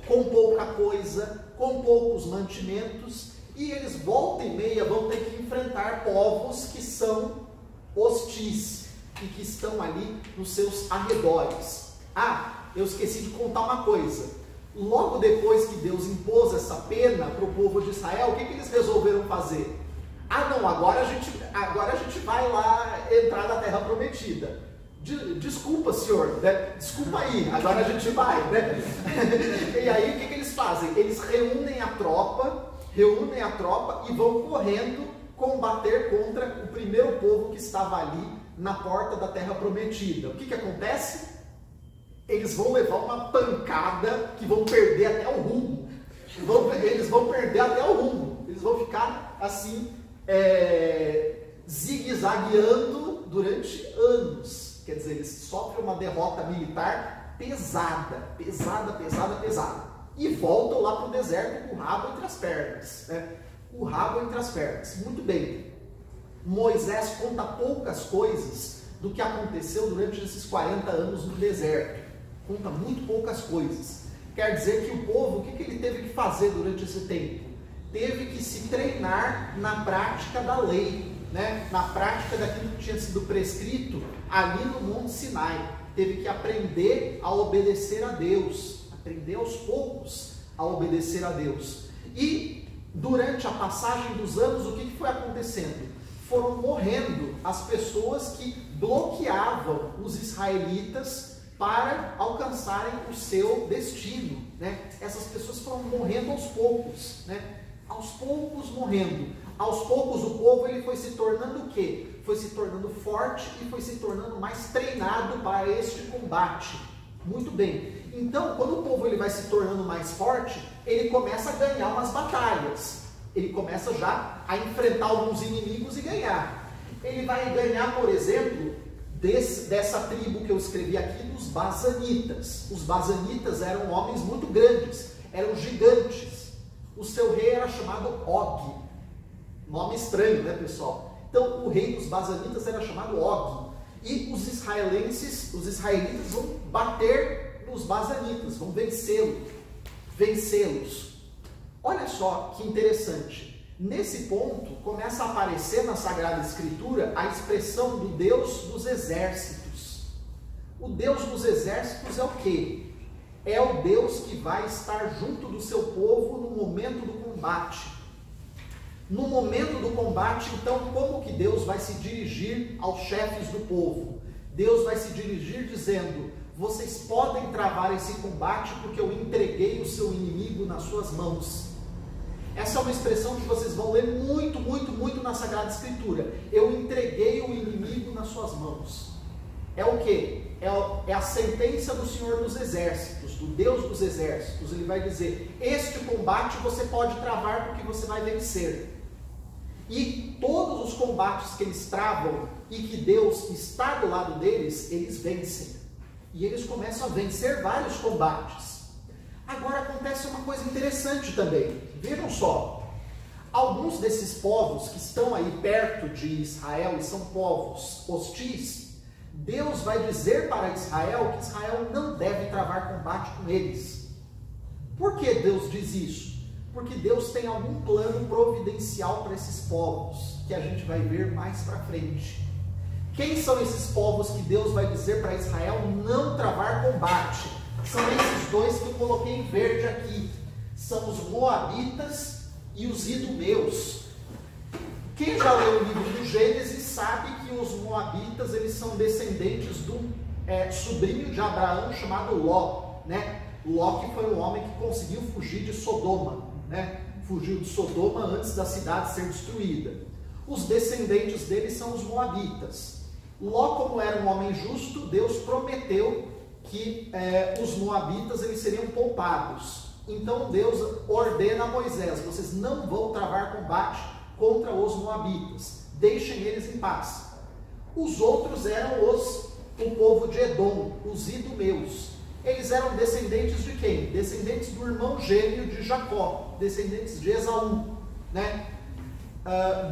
com pouca coisa, com poucos mantimentos, e eles volta e meia vão ter que enfrentar povos que são hostis e que estão ali nos seus arredores. Ah, eu esqueci de contar uma coisa. Logo depois que Deus impôs essa pena para o povo de Israel, o que eles resolveram fazer? Ah, não, agora a gente vai lá entrar na Terra Prometida. Desculpa, senhor, né? Desculpa aí, agora a gente vai, né? E aí o que eles fazem? Eles reúnem a tropa e vão correndo combater contra o primeiro povo que estava ali na porta da Terra Prometida. O que acontece? Eles vão levar uma pancada que vão perder até o rumo. Eles vão perder até o rumo. Eles vão ficar assim, zigue-zagueando durante anos. Quer dizer, eles sofrem uma derrota militar pesada. E voltam lá para o deserto com o rabo entre as pernas, né? O rabo entre as pernas. Muito bem. Moisés conta poucas coisas do que aconteceu durante esses 40 anos no deserto. Conta muito poucas coisas. Quer dizer que o povo, o que ele teve que fazer durante esse tempo? Teve que se treinar na prática da lei, né? Na prática daquilo que tinha sido prescrito ali no Monte Sinai. Teve que aprender a obedecer a Deus, aprender aos poucos a obedecer a Deus. E durante a passagem dos anos, o que foi acontecendo? Foram morrendo as pessoas que bloqueavam os israelitas para alcançarem o seu destino, né? Essas pessoas foram morrendo aos poucos, né? Aos poucos morrendo. Aos poucos o povo ele foi se tornando o quê? Foi se tornando forte e foi se tornando mais treinado para este combate. Muito bem. Então, quando o povo ele vai se tornando mais forte, ele começa a ganhar umas batalhas. Ele começa já a enfrentar alguns inimigos e ganhar. Ele vai ganhar, por exemplo, dessa tribo que eu escrevi aqui, dos Basanitas. Os Basanitas eram homens muito grandes, eram gigantes. O seu rei era chamado Og. Nome estranho, né, pessoal? Então, o rei dos Basanitas era chamado Og. E os israelitas vão bater nos Basanitas, vão vencê-los. Olha só que interessante. Nesse ponto, começa a aparecer na Sagrada Escritura a expressão do Deus dos exércitos. O Deus dos exércitos é o quê? É o Deus que vai estar junto do seu povo no momento do combate. No momento do combate, então, como que Deus vai se dirigir aos chefes do povo? Deus vai se dirigir dizendo: vocês podem travar esse combate porque eu entreguei o seu inimigo nas suas mãos. Essa é uma expressão que vocês vão ler muito na Sagrada Escritura. Eu entreguei o inimigo nas suas mãos. é o quê? É a sentença do Senhor dos Exércitos, do Deus dos Exércitos. Ele vai dizer, este combate você pode travar porque você vai vencer. E todos os combates que eles travam e que Deus está do lado deles, eles vencem. E eles começam a vencer vários combates. Agora acontece uma coisa interessante também. Vejam só, alguns desses povos que estão aí perto de Israel e são povos hostis, Deus vai dizer para Israel que Israel não deve travar combate com eles. Por que Deus diz isso? Porque Deus tem algum plano providencial para esses povos, que a gente vai ver mais para frente. Quem são esses povos que Deus vai dizer para Israel não travar combate? São esses dois que eu coloquei em verde aqui. São os Moabitas e os Idumeus. Quem já leu o livro do Gênesis sabe que os Moabitas, eles são descendentes do sobrinho de Abraão chamado Ló, né? Ló que foi um homem que conseguiu fugir de Sodoma, né? Fugiu de Sodoma antes da cidade ser destruída. Os descendentes dele são os Moabitas. Ló, como era um homem justo, Deus prometeu que os Moabitas eles seriam poupados. Então Deus ordena a Moisés, vocês não vão travar combate contra os Moabitas, deixem eles em paz. Os outros eram o povo de Edom, os Idumeus. Eles eram descendentes de quem? Descendentes do irmão gêmeo de Jacó, descendentes de Esaú, né?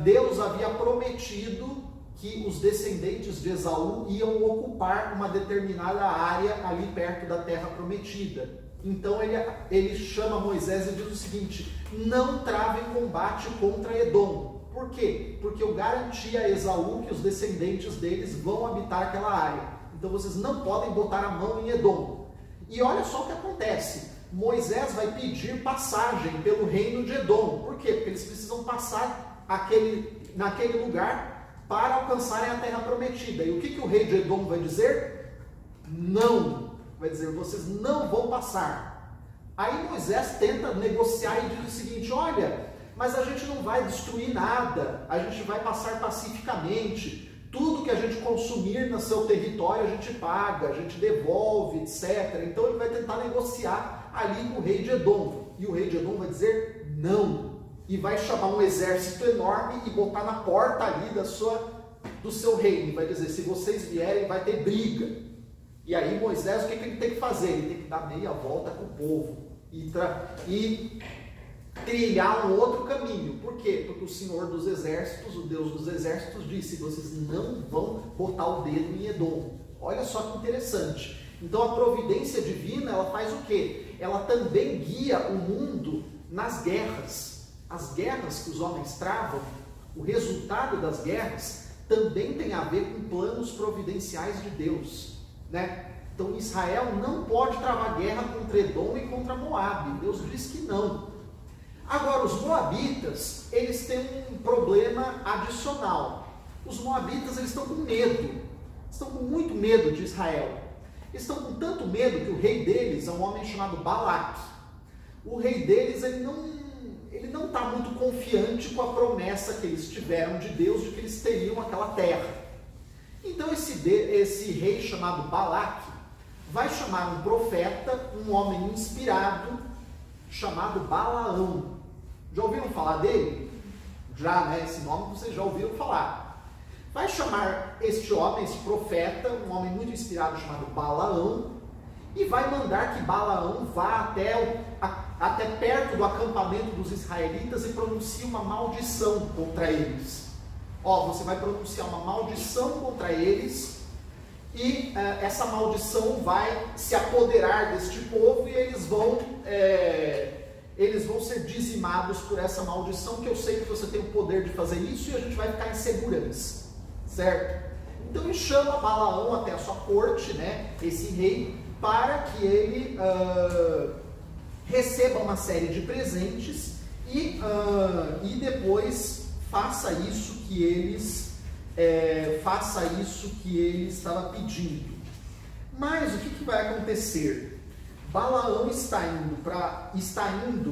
Deus havia prometido que os descendentes de Esaú iam ocupar uma determinada área ali perto da terra prometida. Então ele chama Moisés e diz o seguinte, não travem combate contra Edom. Por quê? Porque eu garanti a Esaú que os descendentes deles vão habitar aquela área. Então vocês não podem botar a mão em Edom. E olha só o que acontece. Moisés vai pedir passagem pelo reino de Edom. Por quê? Porque eles precisam passar naquele lugar para alcançarem a terra prometida. E o que o rei de Edom vai dizer? Não. Vai dizer, vocês não vão passar. Aí Moisés tenta negociar e diz o seguinte, olha, mas a gente não vai destruir nada, a gente vai passar pacificamente, tudo que a gente consumir no seu território a gente paga, a gente devolve, etc. Então ele vai tentar negociar ali com o rei de Edom, e o rei de Edom vai dizer não, e vai chamar um exército enorme e botar na porta ali do seu reino, e vai dizer, se vocês vierem vai ter briga. E aí Moisés, o que ele tem que fazer? Ele tem que dar meia volta com o povo e trilhar um outro caminho. Por quê? Porque o Senhor dos Exércitos, o Deus dos Exércitos, disse, vocês não vão botar o dedo em Edom. Olha só que interessante. Então a providência divina, ela faz o quê? Ela também guia o mundo nas guerras. As guerras que os homens travam, o resultado das guerras, também tem a ver com planos providenciais de Deus. Né? Então Israel não pode travar guerra contra Edom e contra Moabe. Deus diz que não. Agora os Moabitas, eles têm um problema adicional. Os Moabitas, eles estão com medo. Estão com muito medo de Israel. Eles estão com tanto medo que o rei deles é um homem chamado Balaque. O rei deles, ele não está muito confiante com a promessa que eles tiveram de Deus de que eles teriam aquela terra. Então esse rei chamado Balaque vai chamar um profeta, um homem inspirado, chamado Balaão. Já ouviram falar dele? Já, né? Esse nome vocês já ouviram falar. Vai chamar este homem, esse profeta, um homem muito inspirado chamado Balaão, e vai mandar que Balaão vá até perto do acampamento dos israelitas e pronuncie uma maldição contra eles. Você vai pronunciar uma maldição contra eles e essa maldição vai se apoderar deste povo e eles vão ser dizimados por essa maldição, que eu sei que você tem o poder de fazer isso e a gente vai ficar em segurança, certo? Então ele chama Balaão até a sua corte, né, esse rei, para que ele receba uma série de presentes e depois faça isso que ele estava pedindo. Mas o que vai acontecer? Balaão está indo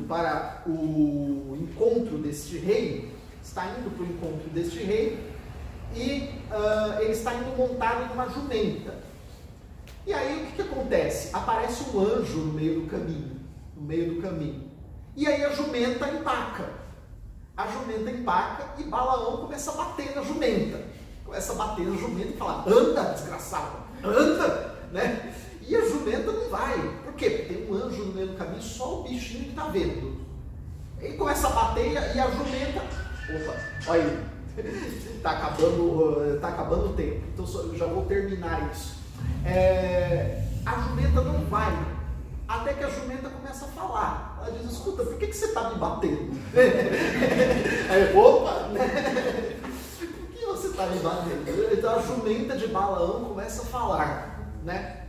para o encontro deste rei, e ele está indo montado numa jumenta. E aí o que acontece? Aparece um anjo no meio do caminho. E aí a jumenta empaca. E Balaão começa a bater na jumenta. E fala, anda, desgraçada, anda, né? E a jumenta não vai. Por quê? Porque tem um anjo no meio do caminho, só o bichinho que está vendo. Ele começa a bater e a jumenta... Opa, olha aí. Está acabando o tempo. Então eu já vou terminar isso. A jumenta não vai. Até que a jumenta começa a falar. Ela diz, escuta, por que você está me batendo? Aí, opa, né? Por que você está me batendo? Então a jumenta de Balaão começa a falar, né?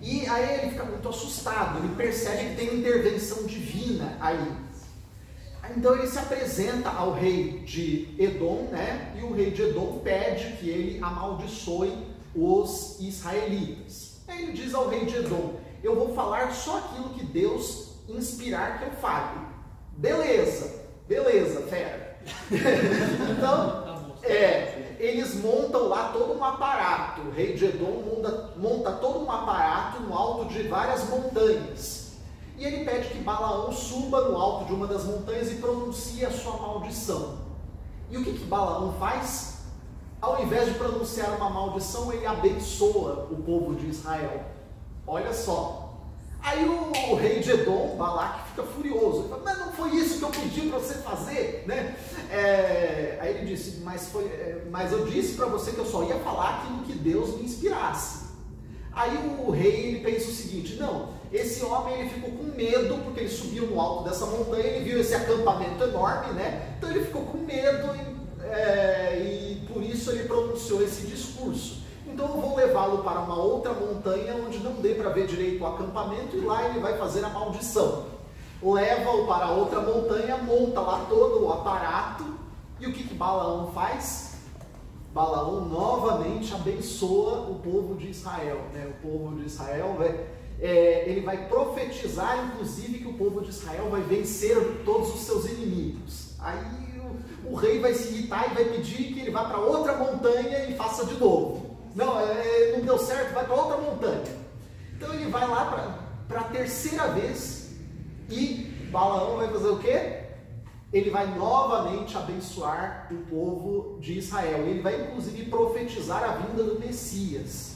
E aí ele fica muito assustado, ele percebe que tem intervenção divina aí. Então ele se apresenta ao rei de Edom, né? E o rei de Edom pede que ele amaldiçoe os israelitas. Aí ele diz ao rei de Edom, eu vou falar só aquilo que Deus inspirar que eu fale. Beleza, fera. Então, eles montam lá todo um aparato. O rei de Edom monta todo um aparato no alto de várias montanhas. E ele pede que Balaão suba no alto de uma das montanhas e pronuncie a sua maldição. E o que Balaão faz? Ao invés de pronunciar uma maldição, ele abençoa o povo de Israel. Olha só. Aí o rei de Edom, Balaque, fica furioso. Ele fala, mas não foi isso que eu pedi para você fazer, né? Aí ele disse, mas eu disse para você que eu só ia falar aquilo que Deus me inspirasse. Aí o rei ele pensa o seguinte, não, esse homem ele ficou com medo, porque ele subiu no alto dessa montanha, ele viu esse acampamento enorme, né? Então ele ficou com medo e por isso ele pronunciou esse discurso. Então eu vou levá-lo para uma outra montanha onde não dê para ver direito o acampamento e lá ele vai fazer a maldição. Leva-o para outra montanha, monta lá todo o aparato e o que Balaão faz? Balaão novamente abençoa o povo de Israel, né? O povo de Israel ele vai profetizar inclusive que o povo de Israel vai vencer todos os seus inimigos. Aí o rei vai se irritar e vai pedir que ele vá para outra montanha e faça de novo. Não deu certo, vai para outra montanha. Então ele vai lá para a terceira vez e Balaão vai fazer o quê? Ele vai novamente abençoar o povo de Israel. Ele vai inclusive profetizar a vinda do Messias.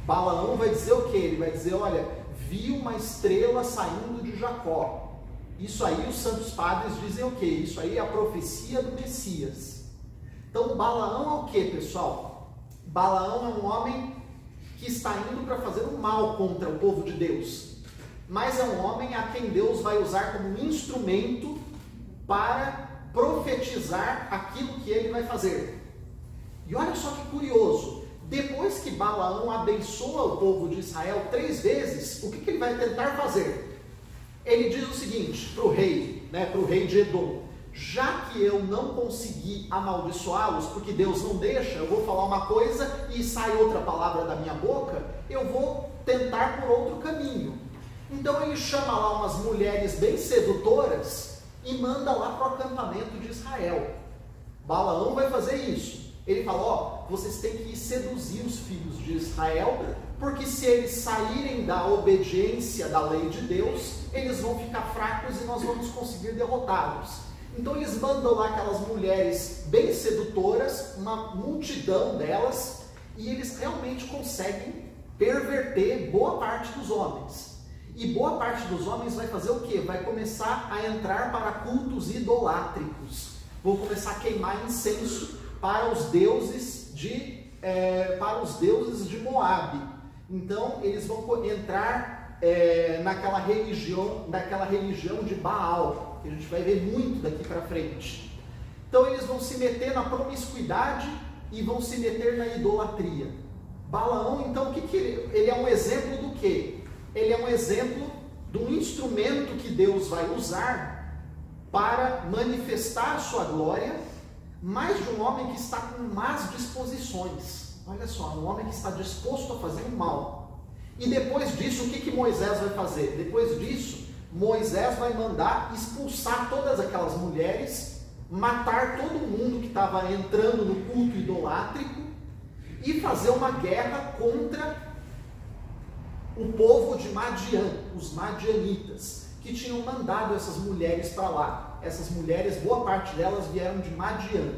Balaão vai dizer o quê? Ele vai dizer, olha, vi uma estrela saindo de Jacó. Isso aí os santos padres dizem o quê? Isso aí é a profecia do Messias. Então Balaão é o quê, pessoal? Balaão é um homem que está indo para fazer um mal contra o povo de Deus, mas é um homem a quem Deus vai usar como instrumento para profetizar aquilo que ele vai fazer. E olha só que curioso, depois que Balaão abençoa o povo de Israel 3 vezes, o que ele vai tentar fazer? Ele diz o seguinte para o rei, para o rei de Edom, já que eu não consegui amaldiçoá-los, porque Deus não deixa, eu vou falar uma coisa e sai outra palavra da minha boca, eu vou tentar por outro caminho. Então ele chama lá umas mulheres bem sedutoras e manda lá para o acampamento de Israel. Balaão vai fazer isso. Ele fala, vocês têm que seduzir os filhos de Israel, porque se eles saírem da obediência da lei de Deus, eles vão ficar fracos e nós vamos conseguir derrotá-los. Então eles mandam lá aquelas mulheres bem sedutoras, uma multidão delas, e eles realmente conseguem perverter boa parte dos homens. E boa parte dos homens vai fazer o quê? Vai começar a entrar para cultos idolátricos. Vão começar a queimar incenso para os deuses de Moabe. Então eles vão entrar naquela religião de Baal, que a gente vai ver muito daqui para frente. Então eles vão se meter na promiscuidade e vão se meter na idolatria. Balaão, então, ele é um exemplo do quê? Ele é um exemplo de um instrumento que Deus vai usar para manifestar a sua glória, mas de um homem que está com más disposições. Olha só, um homem que está disposto a fazer o mal. E depois disso, o que Moisés vai fazer? Depois disso, Moisés vai mandar expulsar todas aquelas mulheres, matar todo mundo que estava entrando no culto idolátrico e fazer uma guerra contra o povo de Madian, os madianitas, que tinham mandado essas mulheres para lá. Essas mulheres, boa parte delas vieram de Madian,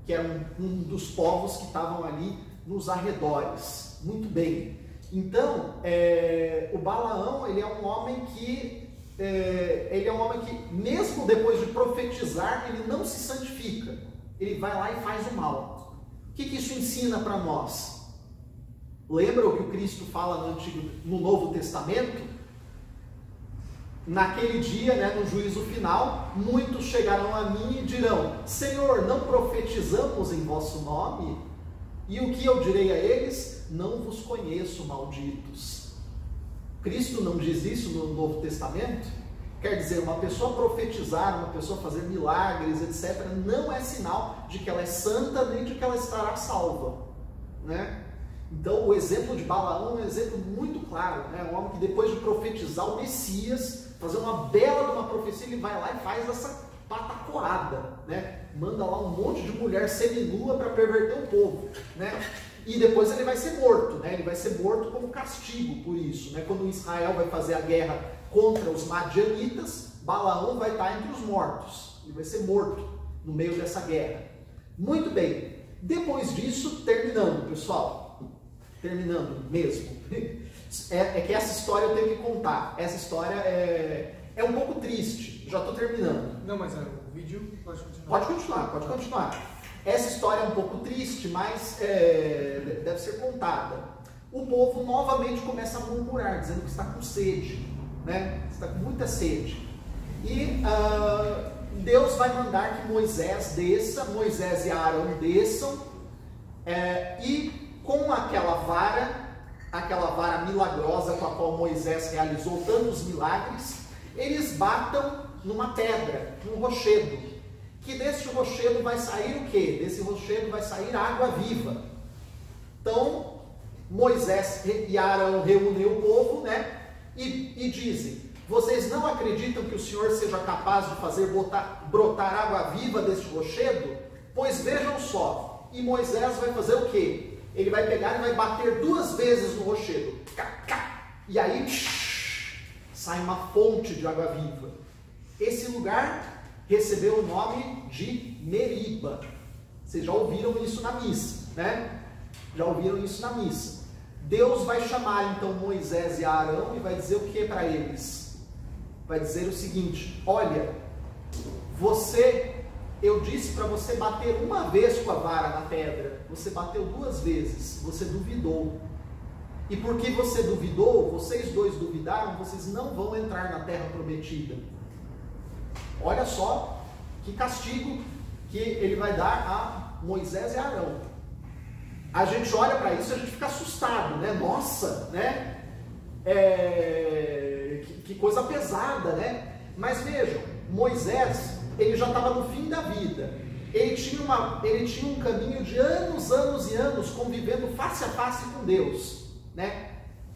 que era um dos povos que estavam ali nos arredores. Muito bem. Então, o Balaão, ele é um homem que, mesmo depois de profetizar, ele não se santifica. Ele vai lá e faz o mal. O que isso ensina para nós? Lembra o que o Cristo fala no Novo Testamento? Naquele dia, né, no juízo final, muitos chegarão a mim e dirão: Senhor, não profetizamos em vosso nome? E o que eu direi a eles? Não vos conheço, malditos. Cristo não diz isso no Novo Testamento? Quer dizer, uma pessoa profetizar, uma pessoa fazer milagres, etc., não é sinal de que ela é santa, nem de que ela estará salva, né? Então, o exemplo de Balaão é um exemplo muito claro, né? Um homem que depois de profetizar o Messias, fazer uma bela de uma profecia, ele vai lá e faz essa patacoada, né? Manda lá um monte de mulher seminua para perverter o povo, né? E depois ele vai ser morto, né? Ele vai ser morto como castigo por isso, né? Quando Israel vai fazer a guerra contra os madianitas, Balaão vai estar entre os mortos. Ele vai ser morto no meio dessa guerra. Muito bem. Depois disso, terminando, pessoal. Terminando mesmo. É que essa história eu tenho que contar. Essa história é um pouco triste. Já estou terminando. Não, mas o vídeo pode continuar. Pode continuar. Essa história é um pouco triste, mas deve ser contada. O povo novamente começa a murmurar, dizendo que está com sede, né? Está com muita sede. E Deus vai mandar que Moisés e Arão desçam, e com aquela vara milagrosa com a qual Moisés realizou tantos milagres, eles batam numa pedra, num rochedo, que desse rochedo vai sair o quê? Desse rochedo vai sair água viva. Então, Moisés e Arão reúnem o povo, né? E dizem: vocês não acreditam que o Senhor seja capaz de fazer brotar água viva deste rochedo? Pois vejam só. E Moisés vai fazer o quê? Ele vai pegar e vai bater 2 vezes no rochedo. E aí sai uma fonte de água viva. Esse lugar recebeu o nome de Meriba. Vocês já ouviram isso na missa, né? Já ouviram isso na missa. Deus vai chamar então Moisés e Arão e vai dizer o que para eles? Vai dizer o seguinte: olha, eu disse para você bater 1 vez com a vara na pedra, você bateu 2 vezes, você duvidou. E porque você duvidou, vocês dois duvidaram, vocês não vão entrar na terra prometida. Olha só que castigo que ele vai dar a Moisés e a Arão. A gente olha para isso e a gente fica assustado, né? Nossa, né? Que coisa pesada, né? Mas vejam, Moisés, ele já estava no fim da vida. Ele tinha um caminho de anos e anos convivendo face a face com Deus, né?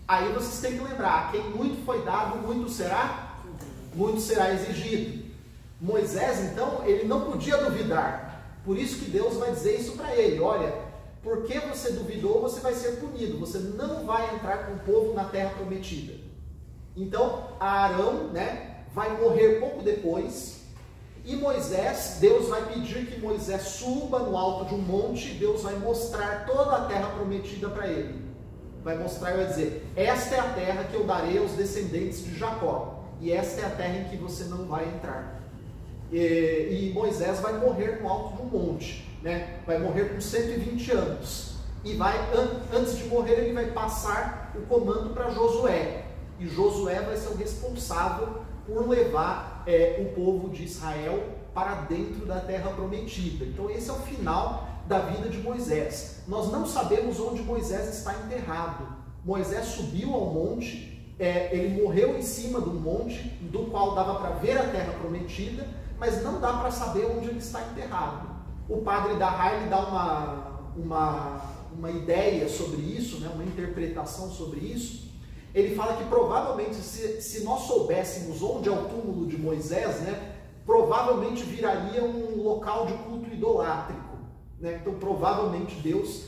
Aí vocês têm que lembrar: a quem muito foi dado, muito será exigido. Moisés, então, ele não podia duvidar. Por isso que Deus vai dizer isso para ele: olha, porque você duvidou, você vai ser punido. Você não vai entrar com o povo na terra prometida. Então, Arão, né, vai morrer pouco depois. E Moisés, Deus vai pedir que Moisés suba no alto de um monte. Deus vai mostrar toda a terra prometida para ele. Vai mostrar e vai dizer: esta é a terra que eu darei aos descendentes de Jacó. E esta é a terra em que você não vai entrar. E Moisés vai morrer no alto de um monte, né? Vai morrer com 120 anos. E antes de morrer, ele vai passar o comando para Josué. E Josué vai ser o responsável por levar o povo de Israel para dentro da terra prometida. Então esse é o final da vida de Moisés. Nós não sabemos onde Moisés está enterrado. Moisés subiu ao monte, ele morreu em cima do monte, do qual dava para ver a terra prometida, mas não dá para saber onde ele está enterrado. O padre Dahar dá uma ideia sobre isso, né, uma interpretação sobre isso. Ele fala que provavelmente, se nós soubéssemos onde é o túmulo de Moisés, né, provavelmente viraria um local de culto idolátrico, né? Então provavelmente Deus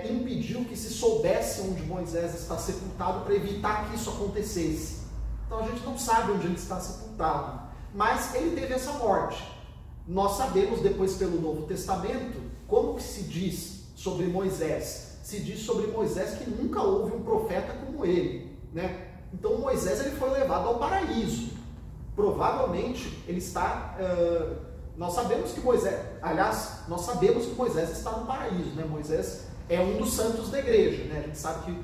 impediu que se soubesse onde Moisés está sepultado para evitar que isso acontecesse. Então a gente não sabe onde ele está sepultado, mas ele teve essa morte. Nós sabemos depois pelo Novo Testamento como que se diz sobre Moisés. Se diz sobre Moisés que nunca houve um profeta como ele, né? Então Moisés ele foi levado ao paraíso. Provavelmente ele está... nós sabemos que Moisés está no paraíso, né? Moisés é um dos santos da igreja, né? A gente sabe que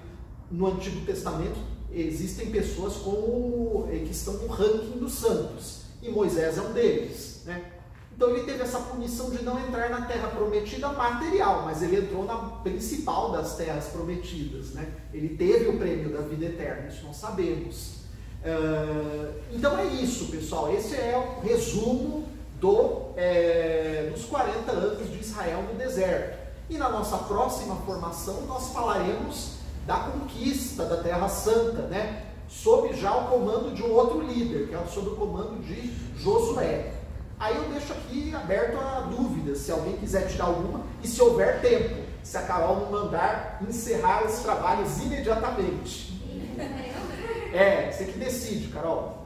no Antigo Testamento existem pessoas que estão no ranking dos santos, e Moisés é um deles, né? Então ele teve essa punição de não entrar na terra prometida material, mas ele entrou na principal das terras prometidas, né? Ele teve o prêmio da vida eterna, isso nós sabemos. Então é isso, pessoal, esse é o resumo dos 40 anos de Israel no deserto. E na nossa próxima formação nós falaremos da conquista da Terra Santa, né? Sob já o comando de um outro líder, que é sob o comando de Josué. Aí eu deixo aqui aberto a dúvidas, se alguém quiser tirar alguma, e se houver tempo, se a Carol não mandar encerrar os trabalhos imediatamente. Você que decide, Carol.